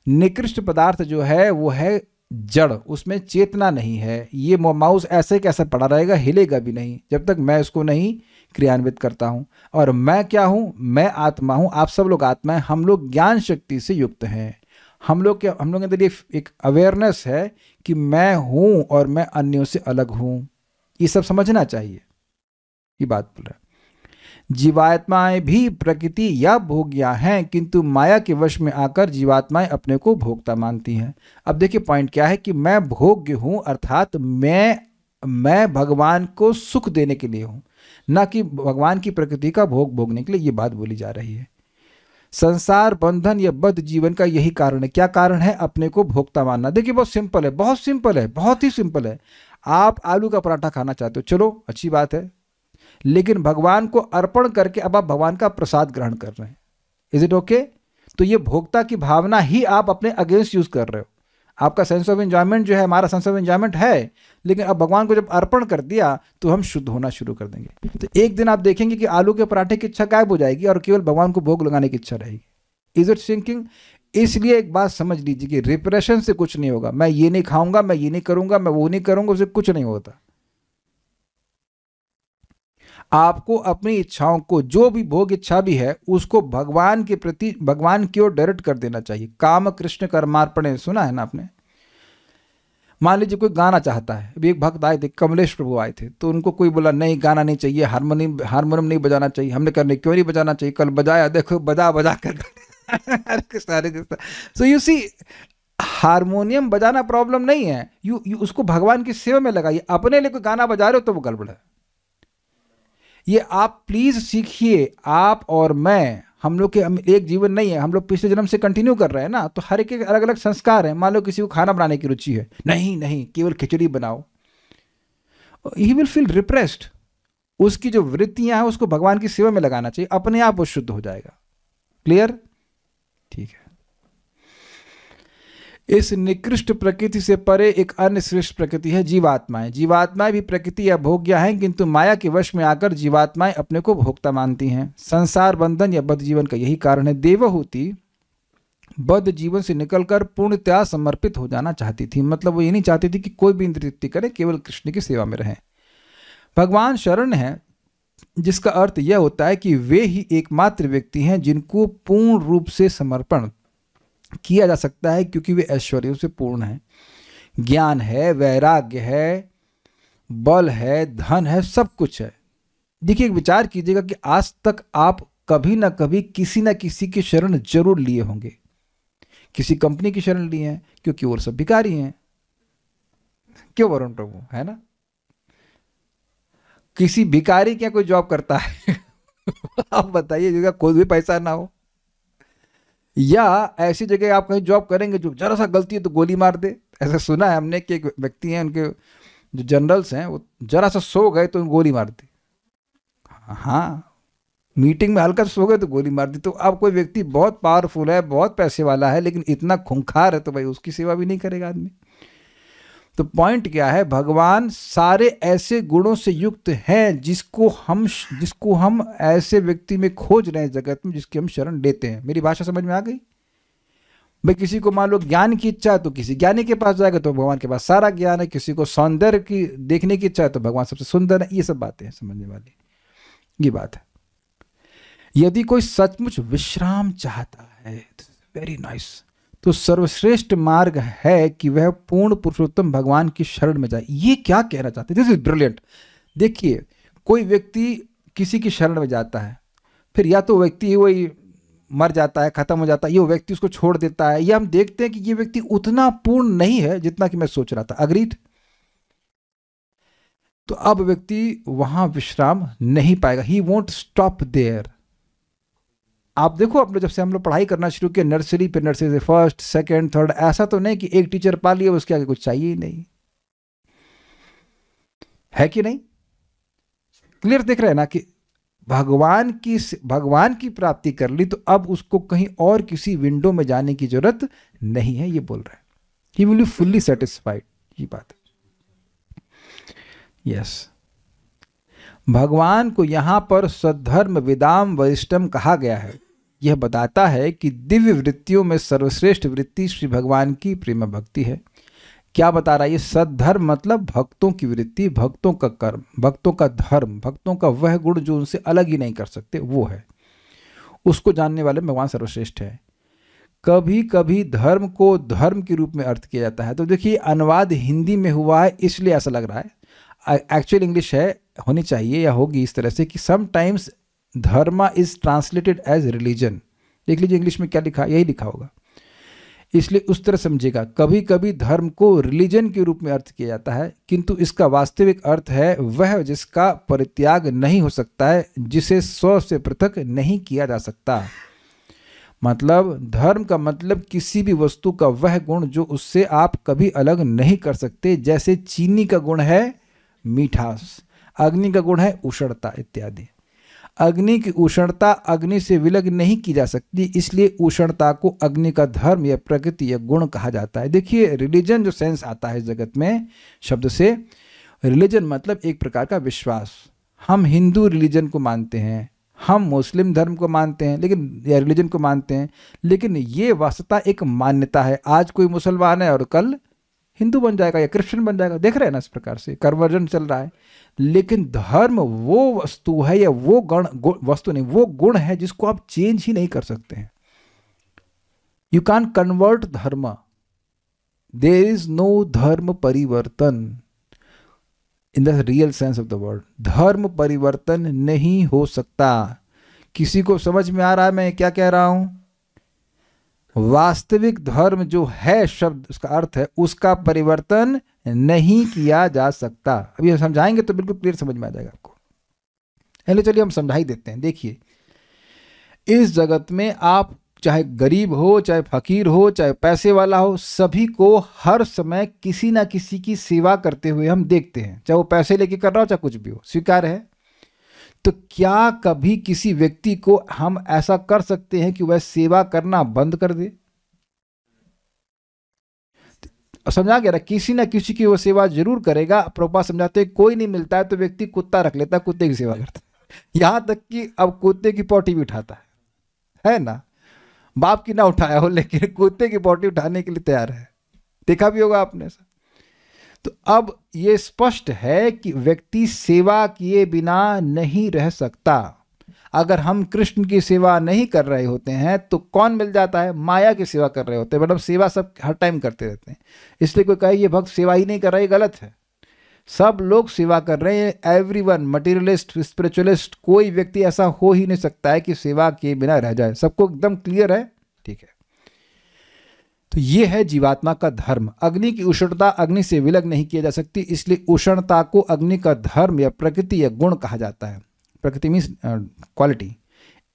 निकृष्ट पदार्थ जो है वो है जड़, उसमें चेतना नहीं है। ये माउस ऐसे कैसे पड़ा रहेगा, हिलेगा भी नहीं जब तक मैं इसको नहीं क्रियान्वित करता हूं। और मैं क्या हूं? मैं आत्मा हूं, आप सब लोग आत्मा हैं, हम लोग ज्ञान शक्ति से युक्त हैं। हम लोग के अंदर ये एक अवेयरनेस है कि मैं हूं और मैं अन्यों से अलग हूं, ये सब समझना चाहिए, ये बात बोल रहा है। जीवात्माएं भी प्रकृति या भोग्या हैं, किंतु माया के वश में आकर जीवात्माएं अपने को भोक्ता मानती हैं। अब देखिए पॉइंट क्या है कि मैं भोग्य हूं, अर्थात मैं भगवान को सुख देने के लिए हूं, ना कि भगवान की प्रकृति का भोग भोगने के लिए, ये बात बोली जा रही है। संसार बंधन या बद्ध जीवन का यही कारण है। क्या कारण है? अपने को भोक्ता मानना। देखिए बहुत सिंपल है, बहुत सिंपल है, बहुत ही सिंपल है। आप आलू का पराठा खाना चाहते हो, चलो अच्छी बात है, लेकिन भगवान को अर्पण करके अब आप भगवान का प्रसाद ग्रहण कर रहे हैं। Is it okay? तो ये भोक्ता की भावना ही आप अपने अगेंस्ट यूज कर रहे हो। आपका सेंस ऑफ एंजॉयमेंट जो है, हमारा सेंस ऑफ एंजॉयमेंट है, लेकिन अब भगवान को जब अर्पण कर दिया तो हम शुद्ध होना शुरू कर देंगे। तो एक दिन आप देखेंगे कि आलू के पराठे की इच्छा गायब हो जाएगी और केवल भगवान को भोग लगाने की इच्छा रहेगी। Is it sinking? इसलिए एक बात समझ लीजिए कि रिप्रेशन से कुछ नहीं होगा। मैं ये नहीं खाऊंगा, मैं ये नहीं करूंगा, मैं वो नहीं करूंगा, उससे कुछ नहीं होता। आपको अपनी इच्छाओं को, जो भी भोग इच्छा भी है, उसको भगवान के प्रति, भगवान की ओर डायरेक्ट कर देना चाहिए। काम कृष्ण कर्मार्पणे, सुना है ना आपने? मान लीजिए कोई गाना चाहता है, अभी एक भक्त आए थे, कमलेश प्रभु आए थे, तो उनको कोई बोला नहीं गाना नहीं चाहिए, हारमोनियम नहीं बजाना चाहिए। हमने कहा नहीं, क्यों नहीं बजाना चाहिए? कल बजाया, देखो बजा बजा कर सो यू सी, हारमोनियम बजाना प्रॉब्लम नहीं है, यू उसको भगवान की सेवा में लगाइए। अपने लिए कोई गाना बजा रहे हो तो वो गड़बड़ है। ये आप प्लीज सीखिए। आप और मैं, हम लोग के एक जीवन नहीं है, हम लोग पिछले जन्म से कंटिन्यू कर रहे हैं ना, तो हर एक के अलग अलग संस्कार हैं। मान लो किसी को खाना बनाने की रुचि है, नहीं नहीं केवल खिचड़ी बनाओ, ही विल फील रिप्रेस्ड। उसकी जो वृत्तियां हैं उसको भगवान की सेवा में लगाना चाहिए, अपने आप वो शुद्ध हो जाएगा। क्लियर? ठीक है। इस निकृष्ट प्रकृति से परे एक अन्य श्रेष्ठ प्रकृति है जीवात्माएं। जीवात्माएं भी प्रकृति या भोग्य हैं, किंतु माया के वश में आकर जीवात्माएं अपने को भोक्ता मानती हैं। संसार बंधन या बद्ध जीवन का यही कारण है। देवहूति बद्ध जीवन से निकलकर पूर्णतया समर्पित हो जाना चाहती थी। मतलब वो ये नहीं चाहती थी कि कोई भी इंद्रिय करे, केवल कृष्ण की सेवा में रहें। भगवान शरण है, जिसका अर्थ यह होता है कि वे ही एकमात्र व्यक्ति हैं जिनको पूर्ण रूप से समर्पण किया जा सकता है, क्योंकि वे ऐश्वर्यों से पूर्ण हैं। ज्ञान है, वैराग्य है, बल है, धन है, सब कुछ है। देखिए एक विचार कीजिएगा कि आज तक आप कभी ना कभी किसी ना किसी की शरण जरूर लिए होंगे। किसी कंपनी की शरण लिए हैं, क्योंकि वो सब भिखारी हैं। क्यों वरुण प्रभु, है ना? किसी भिखारी क्या कोई जॉब करता है? आप बताइए, जगह कोई भी पैसा ना हो, या ऐसी जगह आप कहीं जॉब करेंगे जो जरा सा गलती है तो गोली मार दे। ऐसा सुना है हमने कि एक व्यक्ति हैं, उनके जो जनरल्स हैं, वो जरा सा सो गए तो गोली मार दी। हाँ, मीटिंग में हल्का सो गए तो गोली मार दी। तो अब कोई व्यक्ति बहुत पावरफुल है, बहुत पैसे वाला है, लेकिन इतना खूंखार है, तो भाई उसकी सेवा भी नहीं करेगा आदमी। तो पॉइंट क्या है? भगवान सारे ऐसे गुणों से युक्त हैं जिसको हम ऐसे व्यक्ति में खोज रहे हैं जगत में, जिसकी हम शरण लेते हैं। मेरी भाषा समझ में आ गई? भाई किसी को मान लो ज्ञान की इच्छा है तो किसी ज्ञानी के पास जाएगा, तो भगवान के पास सारा ज्ञान है। किसी को सौंदर्य की देखने की इच्छा है तो भगवान सबसे सुंदर है। ये सब बातें समझने वाली, ये बात है। यदि कोई सचमुच विश्राम चाहता है, वेरी नाइस, तो सर्वश्रेष्ठ मार्ग है कि वह पूर्ण पुरुषोत्तम भगवान की शरण में जाए। ये क्या कहना चाहते हैं? This is brilliant. देखिए कोई व्यक्ति किसी की शरण में जाता है, फिर या तो व्यक्ति वही मर जाता है, खत्म हो जाता है, ये व्यक्ति उसको छोड़ देता है, या हम देखते हैं कि ये व्यक्ति उतना पूर्ण नहीं है जितना कि मैं सोच रहा था। अग्रीड? तो अब व्यक्ति वहां विश्राम नहीं पाएगा, ही वोंट स्टॉप देयर। आप देखो, अपने जब से हम लोग पढ़ाई करना शुरू किया, नर्सरी पे नर्सरी से फर्स्ट, सेकंड, थर्ड, ऐसा तो नहीं कि एक टीचर पा लिया उसके आगे कुछ चाहिए ही नहीं, है कि नहीं? क्लियर दिख रहा है ना कि भगवान की प्राप्ति कर ली तो अब उसको कहीं और किसी विंडो में जाने की जरूरत नहीं है, ये बोल रहा है। He will be fully satisfied, ये बात है। यस, भगवान को यहां पर सद्धर्म विदाम वरिष्ठम कहा गया है। यह बताता है कि दिव्य वृत्तियों में सर्वश्रेष्ठ वृत्ति श्री भगवान की प्रेम भक्ति है। क्या बता रहा है ये? सद्धर्म मतलब भक्तों की वृत्ति, भक्तों का कर्म, भक्तों का धर्म, भक्तों का वह गुण जो उनसे अलग ही नहीं कर सकते, वो है। उसको जानने वाले भगवान सर्वश्रेष्ठ है। कभी कभी धर्म को धर्म के रूप में अर्थ किया जाता है। तो देखिए अनुवाद हिंदी में हुआ है इसलिए ऐसा लग रहा है, एक्चुअल इंग्लिश है, होनी चाहिए या होगी इस तरह से कि sometimes dharma is translated as religion. देख लीजिए इंग्लिश में क्या लिखा, यही लिखा होगा, इसलिए उस तरह समझेगा। कभी कभी धर्म को रिलीजन के रूप में अर्थ किया जाता है, किंतु इसका वास्तविक अर्थ है वह जिसका परित्याग नहीं हो सकता है, जिसे स्व से पृथक नहीं किया जा सकता। मतलब धर्म का मतलब किसी भी वस्तु का वह गुण जो उससे आप कभी अलग नहीं कर सकते। जैसे चीनी का गुण है मीठास, अग्नि का गुण है उष्णता इत्यादि। अग्नि की उष्णता अग्नि से विलग नहीं की जा सकती, इसलिए उष्णता को अग्नि का धर्म या प्रकृति या गुण कहा जाता है। देखिए रिलीजन जो सेंस आता है जगत में शब्द से, रिलीजन मतलब एक प्रकार का विश्वास। हम हिंदू रिलीजन को मानते हैं, हम मुस्लिम धर्म को मानते हैं, लेकिन या रिलीजन को मानते हैं, लेकिन ये वास्तवता एक मान्यता है। आज कोई मुसलमान है और कल हिंदू बन जाएगा या क्रिश्चियन बन जाएगा, देख रहे हैं ना, इस प्रकार से कन्वर्जन चल रहा है। लेकिन धर्म वो वस्तु है या वो वस्तु नहीं, वो गुण है जिसको आप चेंज ही नहीं कर सकते हैं। यू कैन कन्वर्ट धर्म, देयर इज नो धर्म परिवर्तन in the real sense of the word. धर्म परिवर्तन नहीं हो सकता। किसी को समझ में आ रहा है मैं क्या कह रहा हूं? वास्तविक धर्म जो है शब्द उसका अर्थ है, उसका परिवर्तन नहीं किया जा सकता। अभी हम समझाएंगे तो बिल्कुल क्लियर समझ में आ जाएगा आपको। चलिए हम समझा ही देते हैं। देखिए इस जगत में आप चाहे गरीब हो, चाहे फकीर हो, चाहे पैसे वाला हो, सभी को हर समय किसी ना किसी की सेवा करते हुए हम देखते हैं, चाहे वो पैसे लेके कर रहा हो चाहे कुछ भी हो, स्वीकार है। तो क्या कभी किसी व्यक्ति को हम ऐसा कर सकते हैं कि वह सेवा करना बंद कर दे? समझा गया ना, किसी ना किसी की वो सेवा जरूर करेगा। प्रभुपाद समझाते हैं कोई नहीं मिलता है तो व्यक्ति कुत्ता रख लेता है, कुत्ते की सेवा करता है। यहां तक कि अब कुत्ते की पोटी भी उठाता है ना। बाप की ना उठाया हो लेकिन कुत्ते की पोटी उठाने के लिए तैयार है, देखा भी होगा आपने ऐसा। तो अब ये स्पष्ट है कि व्यक्ति सेवा किए बिना नहीं रह सकता। अगर हम कृष्ण की सेवा नहीं कर रहे होते हैं तो कौन मिल जाता है? माया की सेवा कर रहे होते हैं। मतलब सेवा सब हर टाइम करते रहते हैं। इसलिए कोई कहे ये भक्त सेवा ही नहीं कर रहा, ये गलत है। सब लोग सेवा कर रहे हैं, एवरीवन, मटेरियलिस्ट, स्पिरिचुअलिस्ट, कोई व्यक्ति ऐसा हो ही नहीं सकता है कि सेवा किए बिना रह जाए। सबको एकदम क्लियर है, ठीक है। तो ये है जीवात्मा का धर्म। अग्नि की उष्णता अग्नि से विलग नहीं किया जा सकती, इसलिए उष्णता को अग्नि का धर्म या प्रकृति या गुण कहा जाता है। प्रकृति मीन्स क्वालिटी।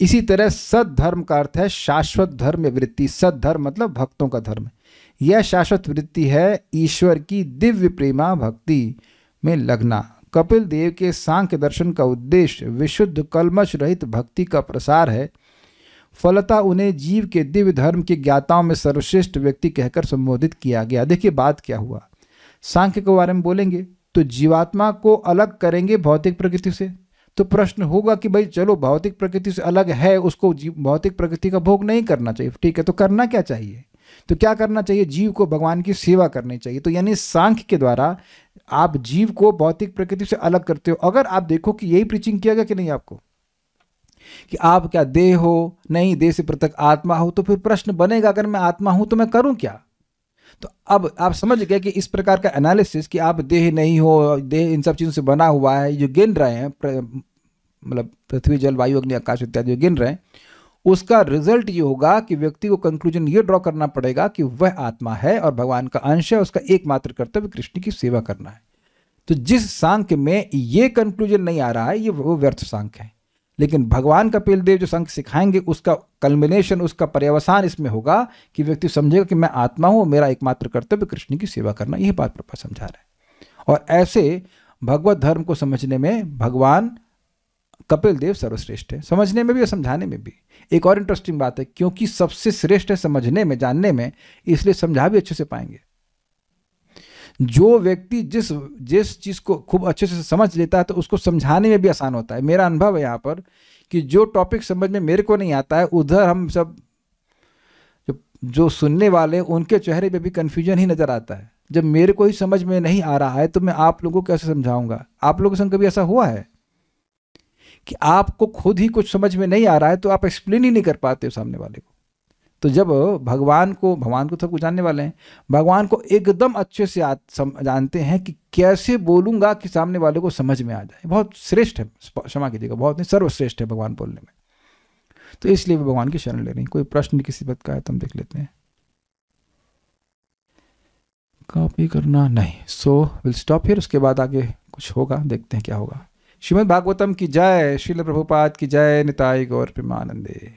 इसी तरह सद्धर्म का अर्थ है शाश्वत धर्म या वृत्ति। सद्धर्म मतलब भक्तों का धर्म। यह शाश्वत वृत्ति है ईश्वर की दिव्य प्रेमा भक्ति में लगना। कपिल देव के सांख्य दर्शन का उद्देश्य विशुद्ध कलमश रहित भक्ति का प्रसार है। फलतः उन्हें जीव के दिव्य धर्म के ज्ञाताओं में सर्वश्रेष्ठ व्यक्ति कहकर संबोधित किया गया। देखिए बात क्या हुआ, सांख्य के बारे में बोलेंगे तो जीवात्मा को अलग करेंगे भौतिक प्रकृति से। तो प्रश्न होगा कि भाई चलो भौतिक प्रकृति से अलग है, उसको भौतिक प्रकृति का भोग नहीं करना चाहिए, ठीक है। तो करना क्या चाहिए? तो क्या करना चाहिए? जीव को भगवान की सेवा करनी चाहिए। तो यानी सांख्य के द्वारा आप जीव को भौतिक प्रकृति से अलग करते हो। अगर आप देखो कि यही प्रीचिंग किया गया कि नहीं आपको, कि आप क्या देह हो? नहीं, देह से पृथक आत्मा हो। तो फिर प्रश्न बनेगा अगर मैं आत्मा हूं तो मैं करूं क्या? तो अब आप समझ गए कि इस प्रकार का एनालिसिस कि आप देह नहीं हो, देह इन सब चीज़ों से बना हुआ है, जो गिन रहे हैं, मतलब पृथ्वी जल वायु अग्नि आकाश इत्यादि जो गिन रहे हैं, उसका रिजल्ट ये होगा कि व्यक्ति को कंक्लूजन ये ड्रॉ करना पड़ेगा कि वह आत्मा है और भगवान का अंश है, उसका एकमात्र कर्तव्य कृष्ण की सेवा करना है। तो जिस सांख्य में ये कंक्लूजन नहीं आ रहा है, ये वो व्यर्थ सांख्य है। लेकिन भगवान कपिल देव जो सांख्य सिखाएंगे उसका कल्मिनेशन, उसका पर्यवसान इसमें होगा कि व्यक्ति समझेगा कि मैं आत्मा हूं, मेरा एकमात्र कर्तव्य कृष्ण की सेवा करना। यह बात प्रभुपाद समझा रहे हैं। और ऐसे भगवत धर्म को समझने में भगवान कपिल देव सर्वश्रेष्ठ है, समझने में भी और समझाने में भी। एक और इंटरेस्टिंग बात है, क्योंकि सबसे श्रेष्ठ है समझने में, जानने में, इसलिए समझा भी अच्छे से पाएंगे। जो व्यक्ति जिस चीज को खूब अच्छे से समझ लेता है तो उसको समझाने में भी आसान होता है। मेरा अनुभव है यहाँ पर कि जो टॉपिक समझ में मेरे को नहीं आता है, उधर हम सब जो सुनने वाले उनके चेहरे पे भी कंफ्यूजन ही नजर आता है। जब मेरे को ही समझ में नहीं आ रहा है तो मैं आप लोगों को कैसे समझाऊंगा? आप लोगों के संग कभी ऐसा हुआ है कि आपको खुद ही कुछ समझ में नहीं आ रहा है तो आप एक्सप्लेन ही नहीं कर पाते सामने वाले को? तो जब भगवान को सब कुछ जानने वाले हैं, भगवान को एकदम अच्छे से जानते हैं कि कैसे बोलूंगा कि सामने वाले को समझ में आ जाए। बहुत श्रेष्ठ है, क्षमा कीजिएगा, बहुत नहीं, सर्वश्रेष्ठ है भगवान बोलने में। तो इसलिए भी भगवान की शरण ले रही। कोई प्रश्न किसी बात का है तो हम देख लेते हैं। कॉपी करना नहीं, सो विल स्टॉप हियर। उसके बाद आगे कुछ होगा, देखते हैं क्या होगा। श्रीमद् भागवतम की जय, श्रील प्रभुपाद की जय, निताई गौर प्रेमानंदे।